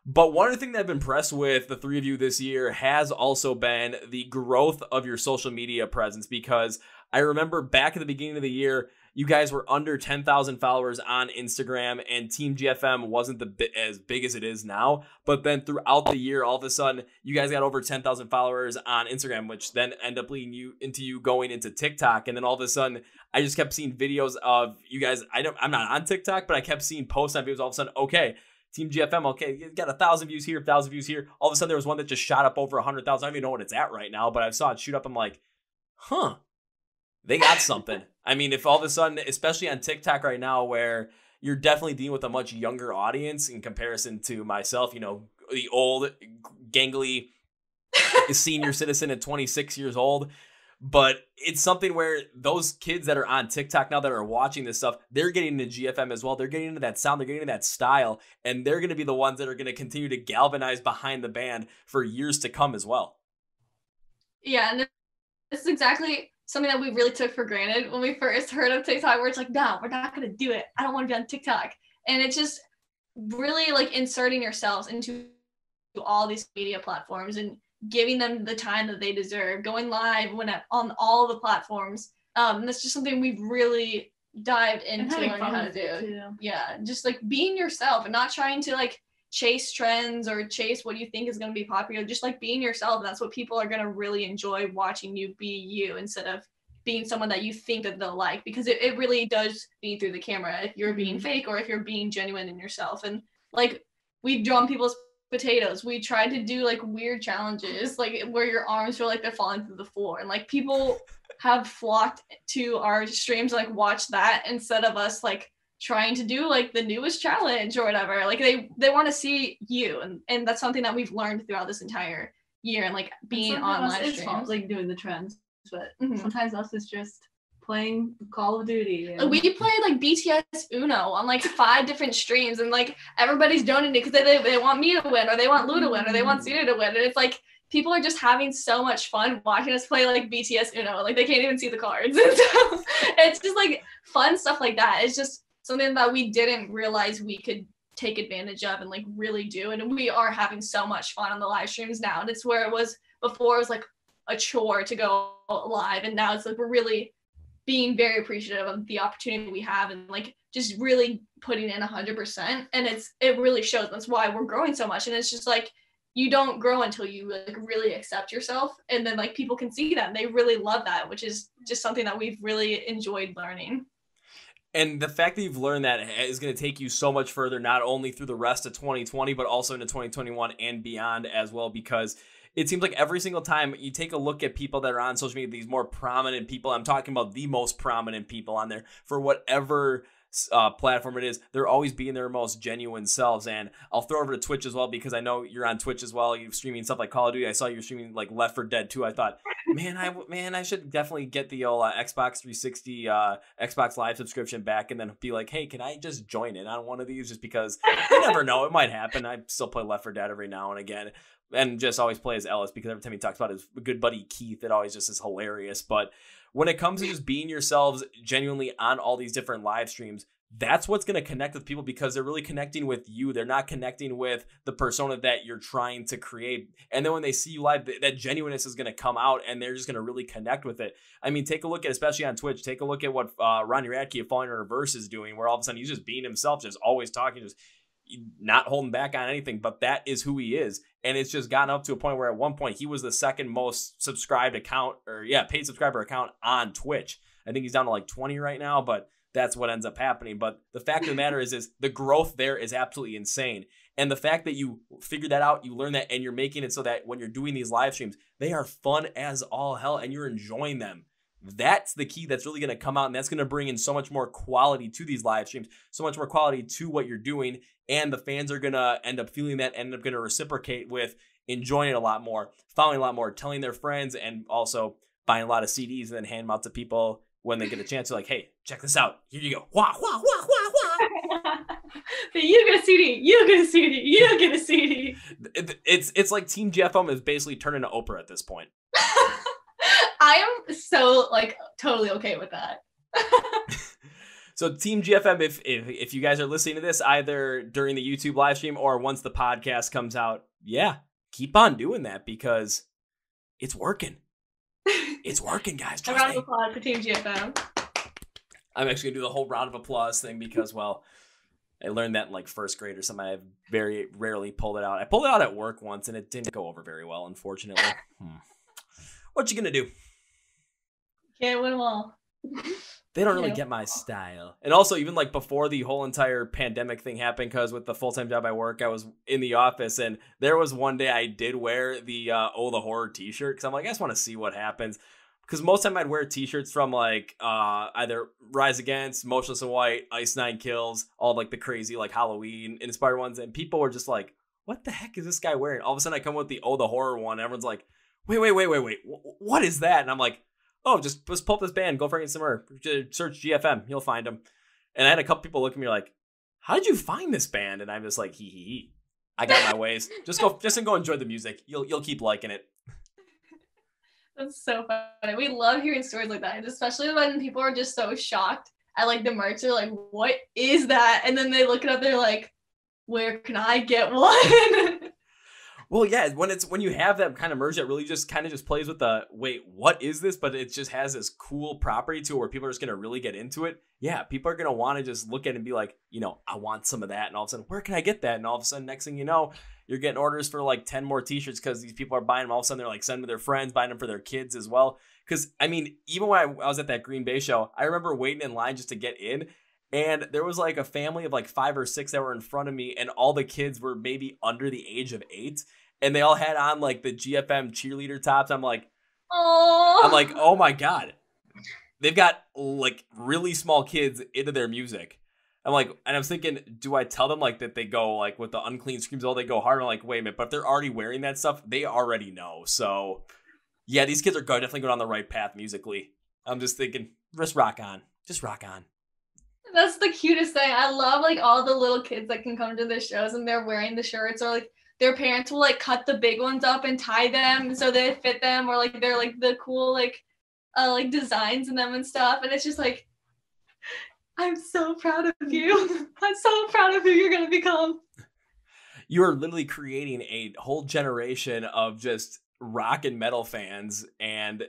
But one other thing that I've been impressed with the 3 of you this year has also been the growth of your social media presence, because I remember back at the beginning of the year, you guys were under 10,000 followers on Instagram, and Team GFM wasn't as big as it is now. But then throughout the year, all of a sudden, you guys got over 10,000 followers on Instagram, which then ended up leading you into going into TikTok. And then all of a sudden, I just kept seeing videos of you guys. I'm not on TikTok, but I kept seeing posts on videos. All of a sudden, okay, Team GFM, okay, you got 1,000 views here, 1,000 views here. All of a sudden, there was one that just shot up over 100,000. I don't even know what it's at right now, but I saw it shoot up. I'm like, huh, they got something. I mean, if all of a sudden, especially on TikTok right now, where you're definitely dealing with a much younger audience in comparison to myself, you know, the old, gangly senior citizen at 26 years old. But it's something where those kids that are on TikTok now that are watching this stuff, they're getting into GFM as well. They're getting into that sound. They're getting into that style. And they're going to be the ones that are going to continue to galvanize behind the band for years to come as well. Yeah, and this is exactly something that we really took for granted when we first heard of TikTok, where it's like, no, we're not going to do it. I don't want to be on TikTok. And it's just really like inserting yourselves into all these media platforms and giving them the time that they deserve, going live on all the platforms. That's just something we've really dived into learning how to do. Too. Yeah, just like being yourself and not trying to like chase trends or chase what you think is going to be popular. Just like being yourself. That's what people are going to really enjoy watching you be you, instead of being someone that you think that they'll like, because it really does be through the camera if you're being fake or if you're being genuine in yourself. And like, we've drawn people's potatoes. We tried to do like weird challenges, like where your arms feel like they're falling through the floor, and like people have flocked to our streams to like watch that instead of us like trying to do like the newest challenge or whatever. Like they want to see you, and that's something that we've learned throughout this entire year, and like being on live streams, like doing the trends, but sometimes us is just playing Call of Duty. We played like BTS Uno on like 5 different streams, and like everybody's donating because they want me to win, or they want Lou to win, or they want Cena to win. And it's like people are just having so much fun watching us play like BTS Uno. Like they can't even see the cards. And so it's just like fun stuff like that. It's just something that we didn't realize we could take advantage of and like really do. And we are having so much fun on the live streams now. And it's where it was before, it was like a chore to go live, and now it's like we're really being very appreciative of the opportunity we have, and like just really putting in 100%. And it really shows. That's why we're growing so much. And it's just like, you don't grow until you like really accept yourself, and then like people can see that and they really love that, which is just something that we've really enjoyed learning. And the fact that you've learned that is going to take you so much further, not only through the rest of 2020, but also into 2021 and beyond as well, because it seems like every single time you take a look at people that are on social media, these more prominent people, I'm talking about the most prominent people on there for whatever platform it is, they're always being their most genuine selves. And I'll throw over to Twitch as well, because I know you're on Twitch as well. You're streaming stuff like Call of Duty. I saw you streaming like Left 4 Dead 2. I thought, I should definitely get the old Xbox 360 Xbox Live subscription back, and then be like, hey, can I just join in on one of these? Just because you never know, it might happen. I still play Left 4 Dead every now and again, and just always play as Ellis, because every time he talks about his good buddy Keith, it always just is hilarious. But when it comes to just being yourselves genuinely on all these different live streams, that's what's going to connect with people, because they're really connecting with you. They're not connecting with the persona that you're trying to create. And then when they see you live, that genuineness is going to come out, and they're just going to really connect with it. I mean, take a look at, especially on Twitch, take a look at what Ronnie Radke of Falling in Reverse is doing, where all of a sudden he's just being himself, just always talking, just not holding back on anything. But that is who he is. And it's just gotten up to a point where at one point he was the second most subscribed account, or paid subscriber account on Twitch. I think he's down to like 20 right now, but that's what ends up happening. But the fact of the matter is the growth there is absolutely insane. And the fact that you figured that out, you learn that, and you're making it so that when you're doing these live streams, they are fun as all hell and you're enjoying them. That's the key that's really going to come out, and that's going to bring in so much more quality to these live streams, so much more quality to what you're doing. And the fans are going to end up feeling that, end up going to reciprocate with enjoying it a lot more, following a lot more, telling their friends, and also buying a lot of CDs and then hand them out to people when they get a chance. They're like, hey, check this out. Here you go. Wah, wah, wah, wah, wah. You get a CD. You get a CD. You get a CD. It's like Team GFM is basically turning to Oprah at this point. I am so like totally okay with that. So Team GFM, if you guys are listening to this either during the YouTube live stream or once the podcast comes out, keep on doing that, because it's working. It's working, guys. A round of applause for Team GFM. I'm actually going to do the whole round of applause thing because, well, I learned that in like first grade or something. I've very rarely pulled it out. I pulled it out at work once, and it didn't go over very well, unfortunately. What you going to do? Can't win them all. They don't really get my style. And also, even like before the whole entire pandemic thing happened, because with the full-time job I work, I was in the office, and there was one day I did wear the the horror t-shirt, because I'm like, I just want to see what happens. Because most time I'd wear t-shirts from like either Rise Against, Motionless in White, Ice Nine Kills, all like the crazy like Halloween inspired ones, and people were just like, what the heck is this guy wearing? All of a sudden I come with the horror one, and everyone's like, wait, what is that? And I'm like, oh, just pull up this band, go for it somewhere, search GFM, you'll find them. And I had a couple people look at me like, how did you find this band? And I'm just like, hee. I got my ways. Just go enjoy the music. You'll keep liking it. That's so funny. We love hearing stories like that, and especially when people are just so shocked at like the merch. They're like, what is that? And then they look it up, they're like, where can I get one? Well, yeah, when you have that kind of merch that really just kind of just plays with the, wait, what is this? But it just has this cool property to it where people are just going to really get into it. Yeah, people are going to want to just look at it and be like, I want some of that. And all of a sudden, where can I get that? And all of a sudden, next thing you know, you're getting orders for like 10 more t-shirts because these people are buying them. All of a sudden, they're like sending them to their friends, buying them for their kids as well. Because, I mean, even when I was at that Green Bay show, I remember waiting in line just to get in. And there was like a family of like 5 or 6 that were in front of me. And all the kids were maybe under the age of 8. And they all had on like the GFM cheerleader tops. I'm like, oh my God. They've got like really small kids into their music. I'm like, and I was thinking, do I tell them like that they go like with the unclean screams, they go hard? I'm like, wait a minute, but if they're already wearing that stuff, they already know. So yeah, these kids are definitely going on the right path musically. I'm just thinking, just rock on. That's the cutest thing. I love like all the little kids that can come to the shows and they're wearing the shirts, or like their parents will like cut the big ones up and tie them so they fit them, or like they're like the cool like designs in them and stuff. And it's just like, I'm so proud of you. I'm so proud of who you're gonna become. You are literally creating a whole generation of just rock and metal fans, and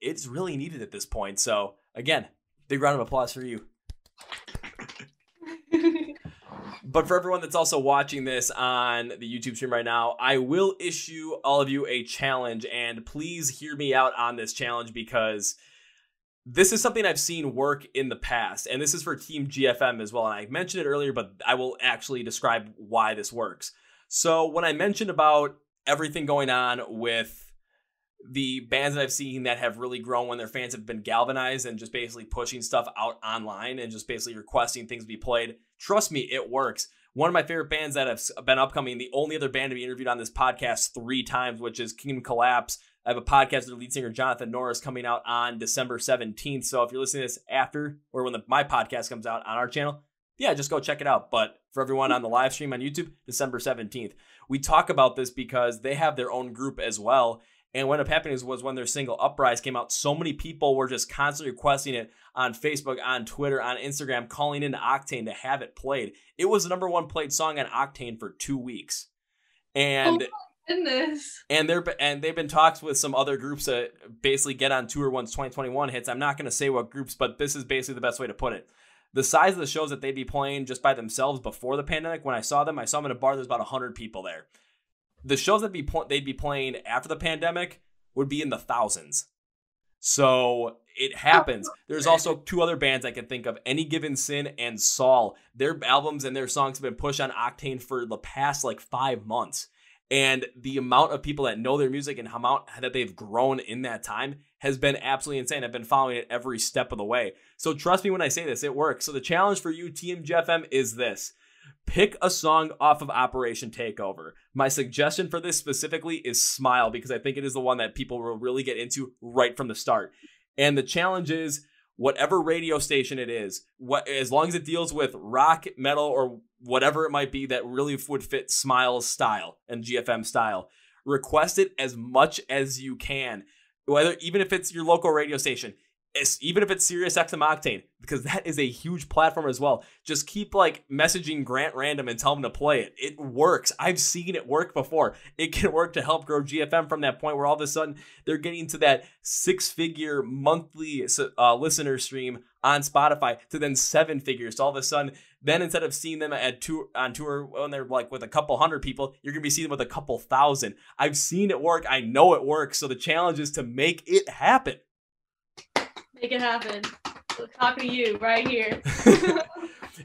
it's really needed at this point. So again, big round of applause for you. But for everyone that's also watching this on the YouTube stream right now, I will issue all of you a challenge, and please hear me out on this challenge because this is something I've seen work in the past, and this is for Team GFM as well. And I mentioned it earlier, but I will actually describe why this works. So when I mentioned about everything going on with the bands that I've seen that have really grown when their fans have been galvanized and just basically pushing stuff out online and just basically requesting things be played, trust me, it works. One of my favorite bands that have been upcoming, the only other band to be interviewed on this podcast 3 times, which is Kingdom Collapse. I have a podcast with their lead singer, Jonathan Norris, coming out on December 17th. So if you're listening to this after or when my podcast comes out on our channel, yeah, just go check it out. But for everyone on the live stream on YouTube, December 17th. We talk about this because they have their own group as well. And what ended up happening was when their single Uprise came out, so many people were just constantly requesting it on Facebook, on Twitter, on Instagram, calling into Octane to have it played. It was the number 1 played song on Octane for 2 weeks. And goodness. And they've been talks with some other groups that basically get on tour once 2021 hits. I'm not going to say what groups, but this is basically the best way to put it. The size of the shows that they'd be playing just by themselves before the pandemic, when I saw them in a bar, there's about 100 people there. The shows that they'd be playing after the pandemic would be in the thousands. So it happens. There's also 2 other bands I can think of, Any Given Sin and Saul. Their albums and their songs have been pushed on Octane for the past like 5 months. And the amount of people that know their music and how amount that they've grown in that time has been absolutely insane. I've been following it every step of the way. So trust me when I say this, it works. So the challenge for you, Team GFM, is this. Pick a song off of Operation Takeover. My suggestion for this specifically is Smile, because I think it is the one that people will really get into right from the start. And the challenge is whatever radio station it is, as long as it deals with rock, metal, or whatever it might be that really would fit Smile's style and GFM style, request it as much as you can. Even if it's your local radio station, even if it's Sirius XM Octane, because that is a huge platform as well. Just keep like messaging Grant Random and tell him to play it. It works. I've seen it work before. It can work to help grow GFM from that point where all of a sudden they're getting to that 6-figure monthly listener stream on Spotify to then 7 figures. So all of a sudden, then instead of seeing them on tour when they're like with a couple hundred people, you're going to be seeing them with a couple thousand. I've seen it work. I know it works. So the challenge is to make it happen. Make it happen. We're talking to you right here.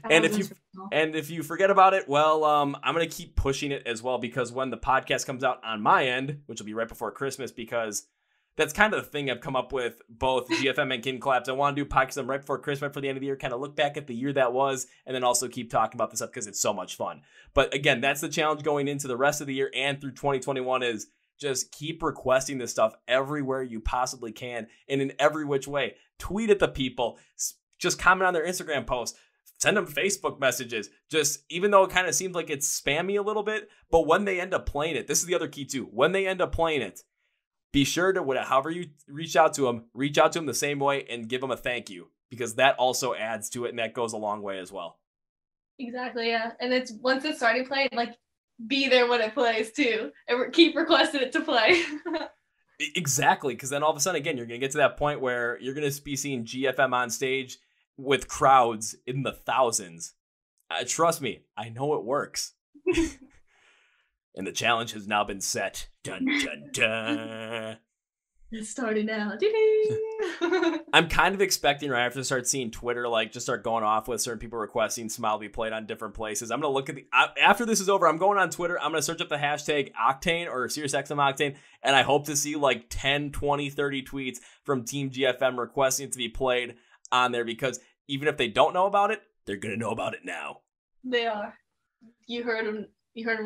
And if you forget about it, well, I'm going to keep pushing it as well, because when the podcast comes out on my end, which will be right before Christmas, because that's kind of the thing I've come up with, both GFM and Kingdom Collapse. I want to do podcasts right before Christmas, right before the end of the year, kind of look back at the year that was, and then also keep talking about this stuff because it's so much fun. But again, that's the challenge going into the rest of the year and through 2021 is just keep requesting this stuff everywhere you possibly can and in every which way. Tweet at the people, just comment on their Instagram posts, send them Facebook messages. Just even though it kind of seems like it's spammy a little bit, but when they end up playing it, this is the other key too. When they end up playing it, be sure to, however you reach out to them the same way and give them a thank you, because that also adds to it and that goes a long way as well. Exactly, yeah. And it's once it's starting playing, like, be there when it plays too, and keep requesting it to play. Exactly, because then all of a sudden, again, you're going to get to that point where you're going to be seeing GFM on stage with crowds in the thousands. Trust me, I know it works. And the challenge has now been set. Dun, dun, dun. It's starting now. I'm kind of expecting right after to start seeing Twitter like just start going off with certain people requesting Smile be played on different places. I'm going to look at after this is over, I'm going on Twitter. I'm going to search up the hashtag Octane or SiriusXM Octane, and I hope to see like 10, 20, 30 tweets from Team GFM requesting it to be played on there, because even if they don't know about it, they're going to know about it now. They are. You heard them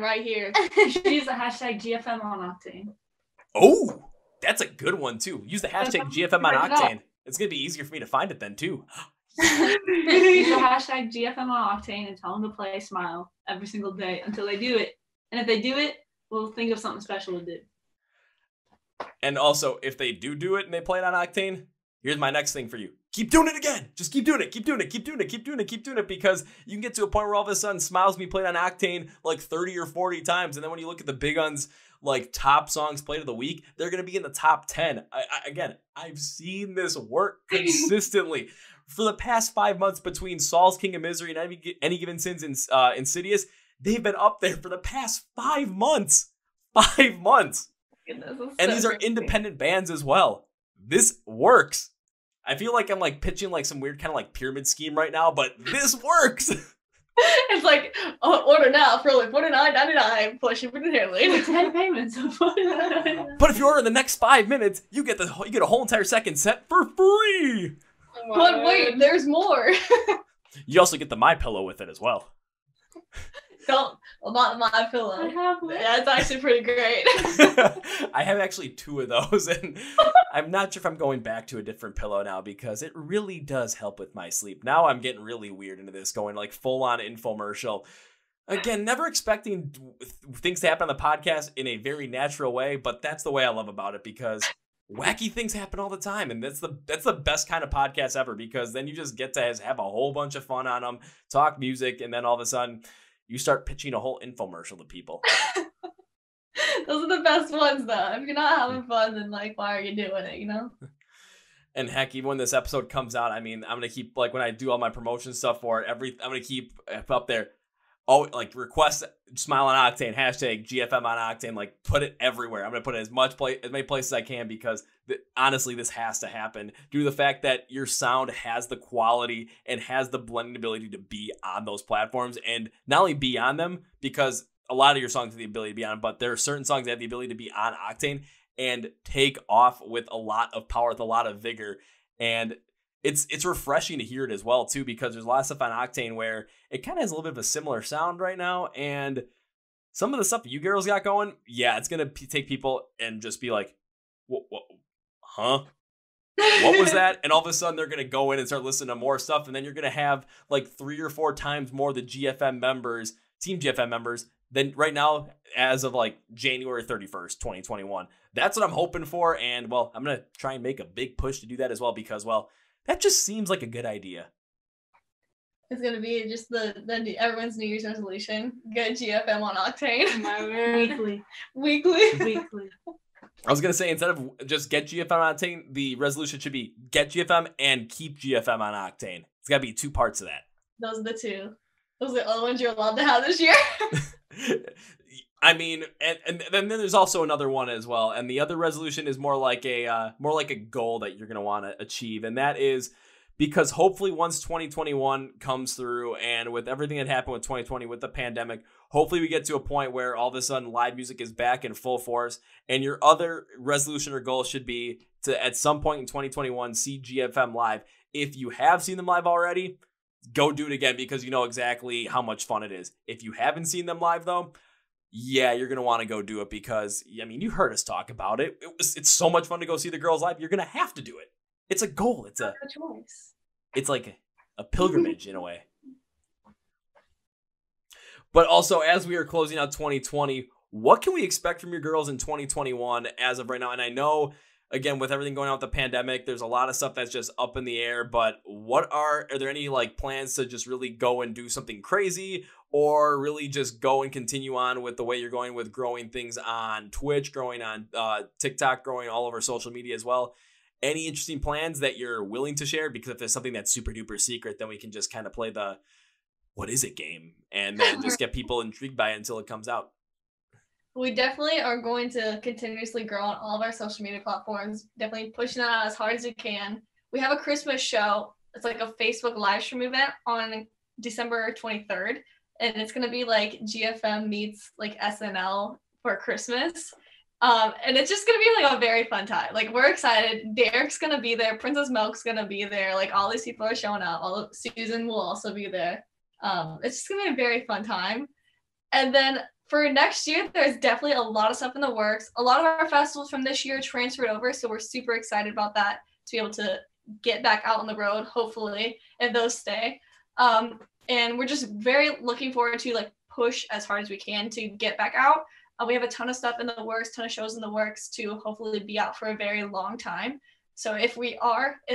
right here. You should use the hashtag GFM on Octane. Oh, that's a good one too. Use the hashtag GFM on Octane. It's going to be easier for me to find it then too. Use the hashtag GFM on Octane and tell them to play Smile every single day until they do it. And if they do it, we'll think of something special to do. And also, if they do it and they play it on Octane, here's my next thing for you. Keep doing it again. Just keep doing it. Keep doing it. Keep doing it. Keep doing it. Keep doing it. Because you can get to a point where all of a sudden Smiles be played on Octane like 30 or 40 times. And then when you look at the Big Un's like top songs played of the week, they're going to be in the top 10. Again, I've seen this work consistently. For the past 5 months between Saul's King of Misery and Any Given Sins and Insidious, they've been up there for the past 5 months. 5 months. Goodness, and these are independent bands as well. This works. I feel like I'm like pitching like some weird kind of like pyramid scheme right now, but this works. It's like, order now for only $49.99 plus shipping and handling. 10 payments of $49.99. But if you order in the next 5 minutes, you get a whole entire second set for free. But wait, there's more. You also get the My Pillow with it as well. Not my pillow. I have one. Yeah, it's actually pretty great. I have actually 2 of those, and I'm not sure if I'm going back to a different pillow now because it really does help with my sleep. Now I'm getting really weird into this, going like full on infomercial. Again, never expecting things to happen on the podcast in a very natural way, but that's the way I love about it, because wacky things happen all the time, and that's the best kind of podcast ever, because then you just get to have a whole bunch of fun on them, talk music, and then all of a sudden you start pitching a whole infomercial to people. Those are the best ones, though. If you're not having fun, then like, why are you doing it? You know. And heck, even when this episode comes out, I mean, I'm gonna keep like when I do all my promotion stuff for it. I'm gonna keep up there. Oh, like request Smile on Octane, hashtag GFM on Octane, like put it everywhere. I'm going to put it as many places as I can, because honestly, this has to happen due to the fact that your sound has the quality and has the blending ability to be on those platforms, and not only be on them, because a lot of your songs have the ability to be on them, but there are certain songs that have the ability to be on Octane and take off with a lot of power, with a lot of vigor. And it's refreshing to hear it as well, too, because there's a lot of stuff on Octane where it kind of has a little bit of a similar sound right now. And some of the stuff you girls got going, yeah, it's going to take people and just be like, what, huh? What was that? And all of a sudden they're going to go in and start listening to more stuff. And then you're going to have like 3 or 4 times more the GFM members, Team GFM members, than right now as of like January 31st, 2021. That's what I'm hoping for. And well, I'm going to try and make a big push to do that as well, because, well, that just seems like a good idea. It's gonna be just the everyone's New Year's resolution: get GFM on Octane. Weekly. I was gonna say, instead of just get GFM on Octane, the resolution should be get GFM and keep GFM on Octane. It's gotta be 2 parts of that. Those are the 2. Those are the only ones you're allowed to have this year. I mean, and then there's also another one as well, and the other resolution is more like a goal that you're gonna want to achieve, and that is because hopefully once 2021 comes through, and with everything that happened with 2020 with the pandemic, hopefully we get to a point where all of a sudden live music is back in full force, and your other resolution or goal should be to at some point in 2021 see GFM live. If you have seen them live already, go do it again, because you know exactly how much fun it is. If you haven't seen them live though, yeah, you're going to want to go do it because, I mean, you heard us talk about it. It's so much fun to go see the girls live. You're going to have to do it. It's a goal. It's a choice. It's like a pilgrimage in a way. But also, as we are closing out 2020, what can we expect from your girls in 2021 as of right now? And I know, again, with everything going on with the pandemic, there's a lot of stuff that's just up in the air. But are there any like plans to just really go and do something crazy, or really just go and continue on with the way you're going with growing things on Twitch, growing on TikTok, growing all over social media as well? Any interesting plans that you're willing to share? Because if there's something that's super duper secret, then we can just kind of play the what is it game and then just get people intrigued by it until it comes out. We definitely are going to continuously grow on all of our social media platforms, definitely pushing that out as hard as we can. We have a Christmas show. It's like a Facebook live stream event on December 23rd. And it's going to be like GFM meets like SNL for Christmas. And it's just going to be like a very fun time. Like, we're excited. Derek's going to be there. Princess Milk's going to be there. Like, all these people are showing up. Susan will also be there. It's just going to be a very fun time. And then for next year, there's definitely a lot of stuff in the works. A lot of our festivals from this year transferred over, so we're super excited about that, to be able to get back out on the road, hopefully, if those stay. And we're just very looking forward to like push as hard as we can to get back out. We have a ton of stuff in the works, ton of shows in the works to hopefully be out for a very long time. So if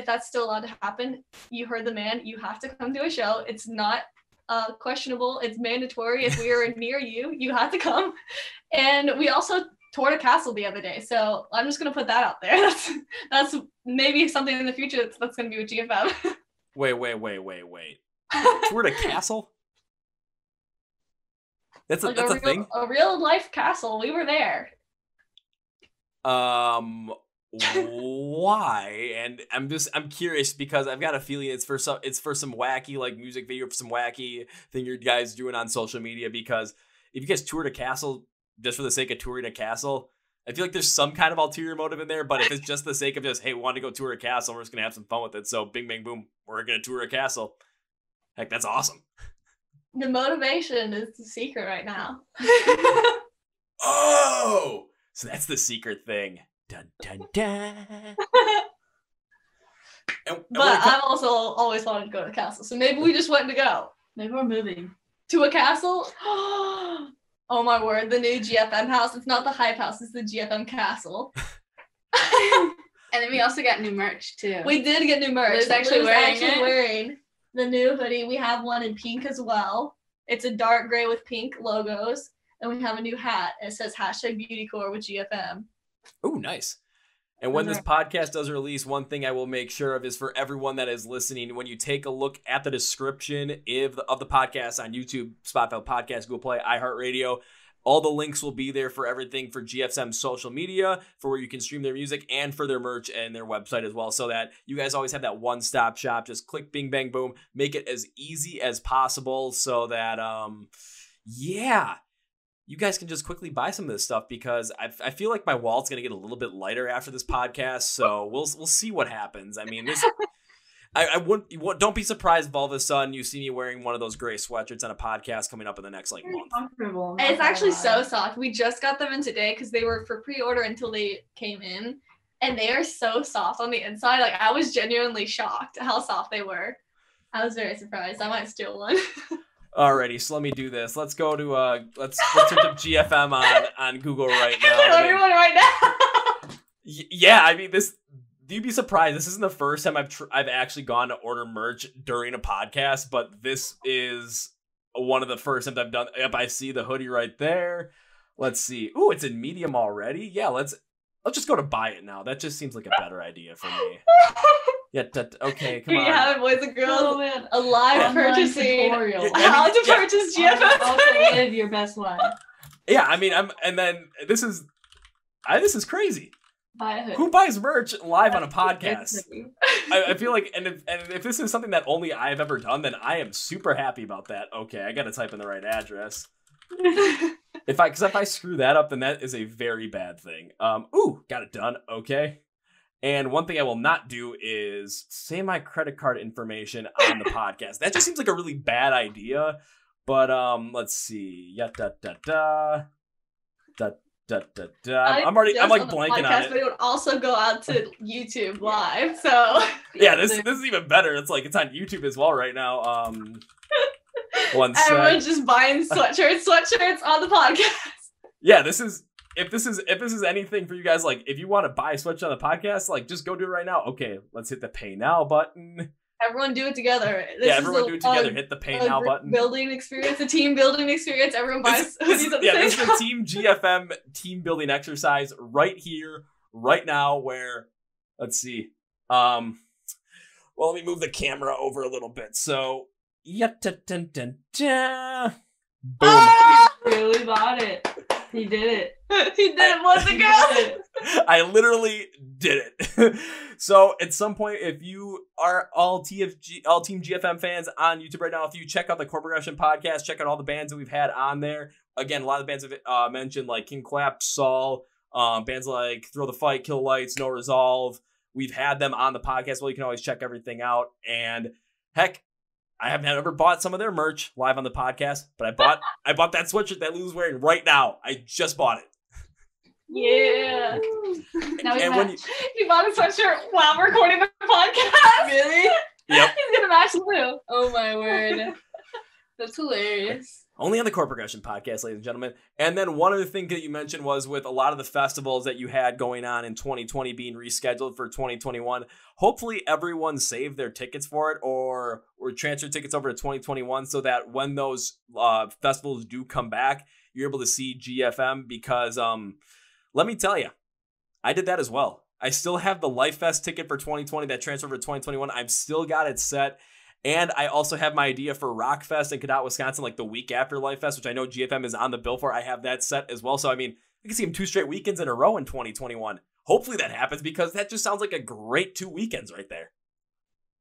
that's still allowed to happen, you heard the man, you have to come to a show. It's not questionable. It's mandatory. If we are near you, you have to come. And we also toured a castle the other day. So I'm just going to put that out there. That's maybe something in the future that's going to be with GFM. Wait. Toured a castle? That's a thing? A real life castle. We were there. Why? And I'm curious because I've got a feeling it's for some wacky like music video, for some wacky thing you guys doing on social media. Because if you guys toured a castle just for the sake of touring a castle, I feel like there's some kind of ulterior motive in there. But if it's just the sake of just, hey, we want to go tour a castle, we're just gonna have some fun with it. So bing bang boom, we're gonna tour a castle. Heck, that's awesome. The motivation is the secret right now. Oh, so that's the secret thing. Dun dun dun. But I've also always wanted to go to a castle, so maybe we just went to go. Maybe we're moving to a castle. Oh my word! The new GFM house. It's not the Hype House. It's the GFM Castle. And then we also got new merch too. We did get new merch. Liv's actually wearing the new hoodie. We have one in pink as well. It's a dark gray with pink logos, and we have a new hat. It says #BeautyCore with GFM. Oh, nice. And when this podcast does release, one thing I will make sure of is for everyone that is listening, when you take a look at the description of the podcast on YouTube, Spotify Podcast, Google Play, iHeartRadio, all the links will be there for everything for GFM's social media, for where you can stream their music, and for their merch and their website as well, so that you guys always have that one-stop shop. Just click, bing, bang, boom. Make it as easy as possible so that, you guys can just quickly buy some of this stuff, because I feel like my wallet's going to get a little bit lighter after this podcast, so we'll see what happens. I mean, don't be surprised if all of a sudden you see me wearing one of those gray sweatshirts on a podcast coming up in the next month. Comfortable. It's actually so soft. We just got them in today because they were for pre-order until they came in, and they are so soft on the inside. Like, I was genuinely shocked how soft they were. I was very surprised. I might steal one. Alrighty, so let me do this. Let's go to let's search up GFM on Google right now. Everyone right now. Yeah, I mean this. You'd be surprised. This isn't the first time I've actually gone to order merch during a podcast, but this is one of the first times I've done. Yep, I see the hoodie right there. Let's see. Ooh, it's in medium already. Yeah, let's just go to buy it now. That just seems like a better idea for me. Yeah, okay, come on. Here you have it, boys and girls. Oh, man. A live purchasing. How to purchase GFM. Also live your best life. Yeah, I mean, this is crazy. Buy a hoodie. Who buys merch live on a podcast? I feel like, and if this is something that only I've ever done, then I am super happy about that. Okay, I gotta type in the right address. If I screw that up, then that is a very bad thing. Ooh, got it done. Okay. And one thing I will not do is say my credit card information on the podcast. That just seems like a really bad idea. But let's see. I'm like blanking on it. But it would also go out to YouTube live. So yeah, this is even better. It's like it's on YouTube as well right now. Everyone's just buying sweatshirts on the podcast. Yeah, if this is anything for you guys, like if you want to buy a sweatshirt on the podcast, like just go do it right now. Okay, let's hit the pay now button. Everyone do it together. Everyone do it together. Hit the pay now button. Building experience, a team building experience. Everyone buys hoodies at the same this is time. the Team GFM team building exercise right here, right now. Where, let's see. Well, let me move the camera over a little bit. So, boom. He really bought it. He did it. He did it once ago. I literally did it. So at some point, if you are all Team GFM fans on YouTube right now, if you check out the Chord Progression podcast, check out all the bands that we've had on there. Again, a lot of the bands have mentioned, like King Clap, Saul, bands like Throw the Fight, Kill Lights, No Resolve. We've had them on the podcast. Well, you can always check everything out. And heck, I haven't ever bought some of their merch live on the podcast, but I bought that sweatshirt that Lou's wearing right now. I just bought it. Yeah. Now he bought a sweatshirt while recording the podcast. Really? Yep. He's gonna match Lou. Oh my word. That's hilarious. Only on the Chord Progression podcast, ladies and gentlemen. And then one other thing that you mentioned was with a lot of the festivals that you had going on in 2020 being rescheduled for 2021, hopefully everyone saved their tickets for it or transferred tickets over to 2021 so that when those festivals do come back, you're able to see GFM because let me tell you, I did that as well. I still have the Life Fest ticket for 2020 that transferred for 2021. I've still got it set. And I also have my idea for Rockfest in Cadott, Wisconsin, like the week after Life Fest, which I know GFM is on the bill for. I have that set as well. So, I mean, I can see them 2 straight weekends in a row in 2021. Hopefully that happens because that just sounds like a great 2 weekends right there.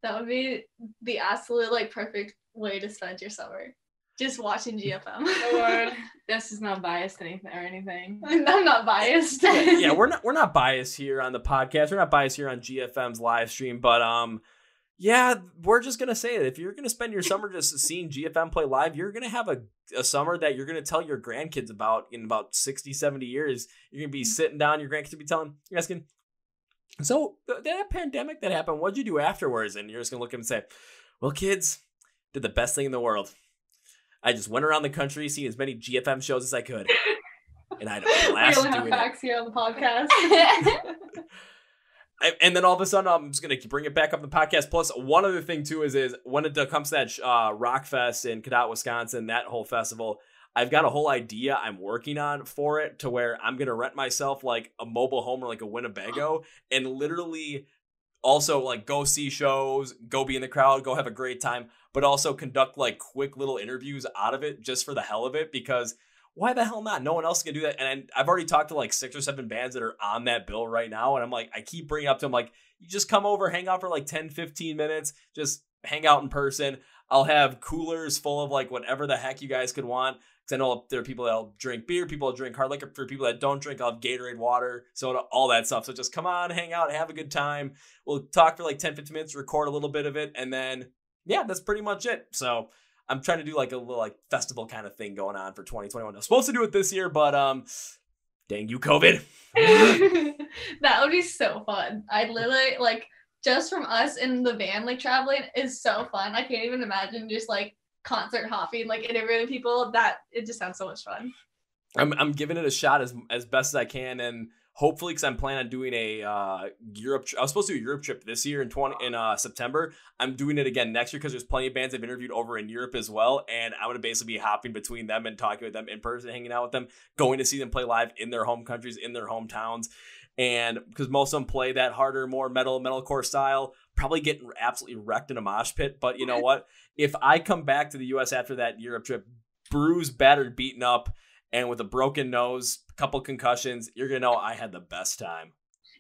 That would be the absolute perfect way to spend your summer. Just watching GFM. Or this is not biased or anything. I'm not biased. Yeah, we're not biased here on the podcast. We're not biased here on GFM's live stream, but yeah, we're just gonna say that if you're gonna spend your summer just seeing GFM play live, you're gonna have a summer that you're gonna tell your grandkids about in about 60, 70 years. You're gonna be sitting down, your grandkids will be you're asking, so that pandemic that happened, what'd you do afterwards? And you're just gonna look at them and say, well, kids, did the best thing in the world. I just went around the country, seeing as many GFM shows as I could. And I had a blast doing it. We only have facts here on the podcast. And then all of a sudden, I'm just going to bring it back up the podcast. Plus, one other thing, too, is when it comes to that Rockfest in Cadott, Wisconsin, that whole festival, I've got a whole idea I'm working on for it to where I'm going to rent myself like a mobile home or like a Winnebago and literally also like go see shows, go be in the crowd, go have a great time, but also conduct like quick little interviews out of it just for the hell of it because why the hell not? No one else can do that. And I've already talked to like 6 or 7 bands that are on that bill right now. And I'm like, I keep bringing up to them, like, you just come over, hang out for like 10, 15 minutes, just hang out in person. I'll have coolers full of like whatever the heck you guys could want. Because I know there are people that'll drink beer, people that drink hard liquor. For people that don't drink, I'll have Gatorade, water, soda, all that stuff. So just come on, hang out, have a good time. We'll talk for like 10, 15 minutes, record a little bit of it. And then, yeah, that's pretty much it. So I'm trying to do like a little like festival kind of thing going on for 2021. I was supposed to do it this year, but dang you, COVID. That would be so fun. I'd literally like just from us in the van like traveling is so fun. I can't even imagine just like concert hopping, like interviewing people. That it just sounds so much fun. I'm giving it a shot as best as I can, and hopefully, because I'm planning on doing a Europe. I was supposed to do a Europe trip this year in September. I'm doing it again next year because there's plenty of bands I've interviewed over in Europe as well, and I'm gonna basically be hopping between them and talking with them in person, hanging out with them, going to see them play live in their home countries, in their hometowns, and because most of them play that harder, more metalcore style, probably getting absolutely wrecked in a mosh pit. But you know what? If I come back to the U.S. after that Europe trip, bruised, battered, beaten up, and with a broken nose, a couple concussions, you're gonna know I had the best time.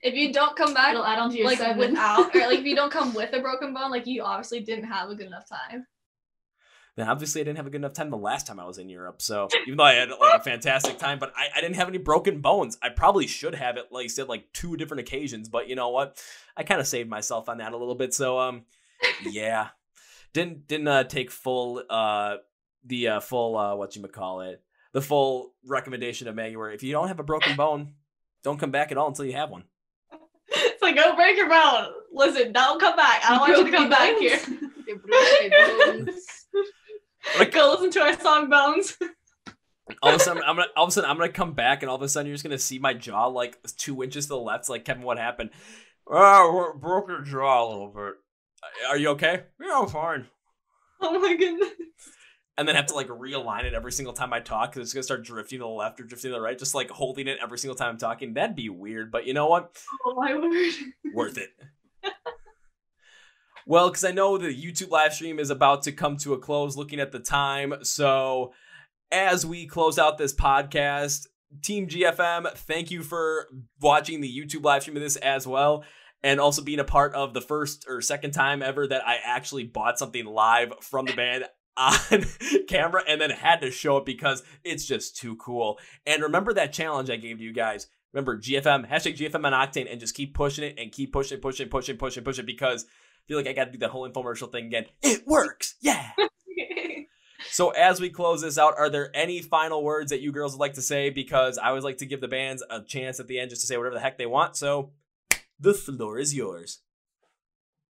If you don't come back, it'll add on to your like 7. without, or like if you don't come with a broken bone, like you obviously didn't have a good enough time. Then obviously I didn't have a good enough time the last time I was in Europe. So even though I had like a fantastic time, but I didn't have any broken bones. I probably should have it, like you said, like 2 different occasions. But you know what? I kind of saved myself on that a little bit. So yeah, didn't take full whatchamacallit, the full recommendation of Maggie, where if you don't have a broken bone, don't come back at all until you have one. It's like, go break your bone. Listen, don't come back. I don't want you to come back here. You broke my bones. Go listen to our song Bones. All of a sudden, I'm gonna come back, and all of a sudden, you're just gonna see my jaw like 2 inches to the left. It's like, Kevin, what happened? Oh, broke your jaw a little bit. Are you okay? Yeah, I'm fine. Oh my goodness. And then have to like realign it every single time I talk because it's gonna start drifting to the left or drifting to the right, just like holding it every single time I'm talking. That'd be weird, but you know what? Oh my word. Worth it. Well, because I know the YouTube live stream is about to come to a close looking at the time. So as we close out this podcast, Team GFM, thank you for watching the YouTube live stream of this as well. And also being a part of the first or second time ever that I actually bought something live from the band on camera and then had to show it because it's just too cool. And remember that challenge I gave to you guys. Remember GFM, hashtag GFM on Octane, and just keep pushing it and keep pushing because I feel like I got to do that whole infomercial thing again. It works. Yeah. So as we close this out, are there any final words that you girls would like to say? Because I always like to give the bands a chance at the end just to say whatever the heck they want. So the floor is yours.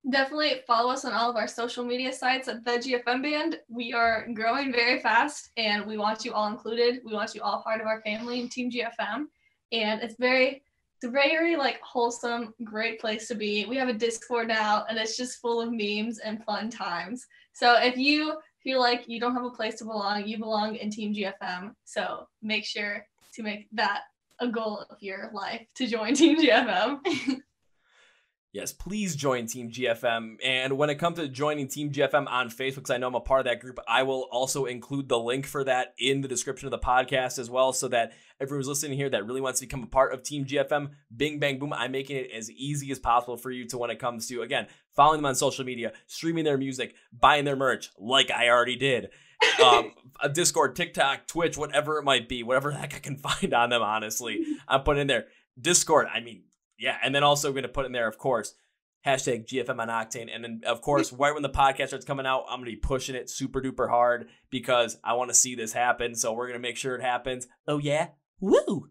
Definitely follow us on all of our social media sites at the GFM Band. We are growing very fast, and we want you all included. We want you all part of our family in Team GFM, and it's very like wholesome, great place to be. We have a Discord now, and it's just full of memes and fun times. So if you feel like you don't have a place to belong, you belong in Team GFM. So make sure to make that a goal of your life to join Team GFM. Yes, please join Team GFM. And when it comes to joining Team GFM on Facebook, because I know I'm a part of that group, I will also include the link for that in the description of the podcast as well, so that everyone who's listening here that really wants to become a part of Team GFM, bing, bang, boom, I'm making it as easy as possible for you to when it comes to, again, following them on social media, streaming their music, buying their merch, like I already did. A Discord, TikTok, Twitch, whatever it might be, whatever the heck I can find on them, honestly. I'm putting in there. Discord, I mean, yeah, and then also going to put in there, of course, hashtag GFM on Octane. And then, of course, right when the podcast starts coming out, I'm going to be pushing it super duper hard because I want to see this happen. So we're going to make sure it happens. Oh, yeah. Woo.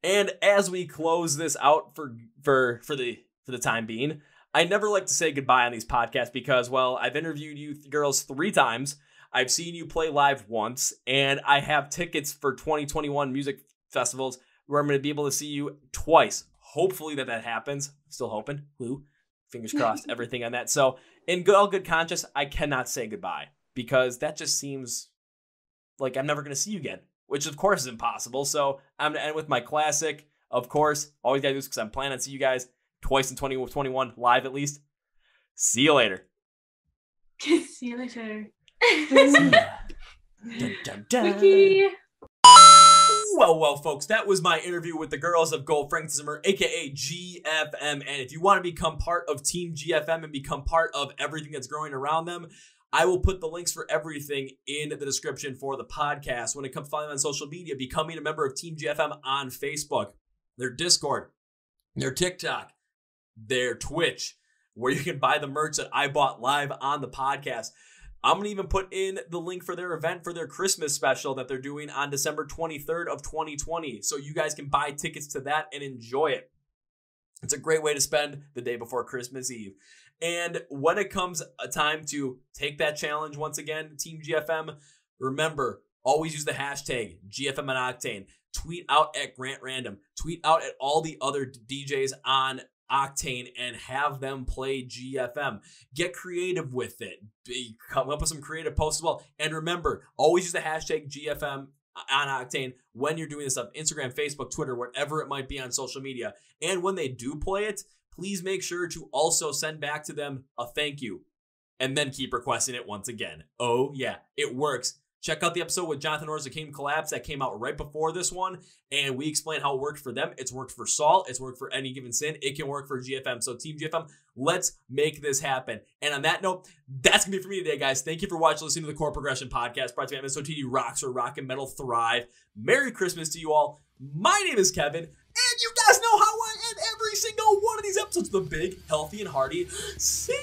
And as we close this out for the time being, I never like to say goodbye on these podcasts because, well, I've interviewed you girls 3 times. I've seen you play live once, and I have tickets for 2021 music festivals where I'm going to be able to see you twice. Hopefully that happens. Still hoping. Woo. Fingers crossed. Everything on that. So in all good conscience, I cannot say goodbye because that just seems like I'm never going to see you again, which of course is impossible. So I'm going to end with my classic. Of course, always got to do this because I'm planning on seeing you guys twice in 2021 live at least. See you later. See you later. Dun, dun, dun. Wiki. Well, folks, that was my interview with the girls of Gold Frankensimmer, aka GFM. And if you want to become part of Team GFM and become part of everything that's growing around them, I will put the links for everything in the description for the podcast. When it comes to finding them on social media, becoming a member of Team GFM on Facebook, their Discord, their TikTok, their Twitch, where you can buy the merch that I bought live on the podcast. I'm going to even put in the link for their event for their Christmas special that they're doing on December 23rd of 2020. So you guys can buy tickets to that and enjoy it. It's a great way to spend the day before Christmas Eve. And when it comes a time to take that challenge once again, Team GFM, remember, always use the hashtag GFM on Octane. Tweet out at Grant Random. Tweet out at all the other DJs on Octane and have them play GFM. Get creative with it. Come up with some creative posts as well. And remember, always use the hashtag GFM on Octane when you're doing this stuff. Instagram, Facebook, Twitter, whatever it might be on social media. And when they do play it, please make sure to also send back to them a thank you. And then keep requesting it once again. Oh yeah, it works. Check out the episode with Jonathan Orr's Game Collapse that came out right before this one, and we explain how it worked for them. It's worked for Saul. It's worked for Any Given Sin. It can work for GFM. So Team GFM, let's make this happen. And on that note, that's going to be it for me today, guys. Thank you for watching, listening to the Chord Progression Podcast, brought to you by MSOTD Rocks or Rock and Metal Thrive. Merry Christmas to you all. My name is Kevin, and you guys know how I end every single one of these episodes with a big, healthy, and hearty see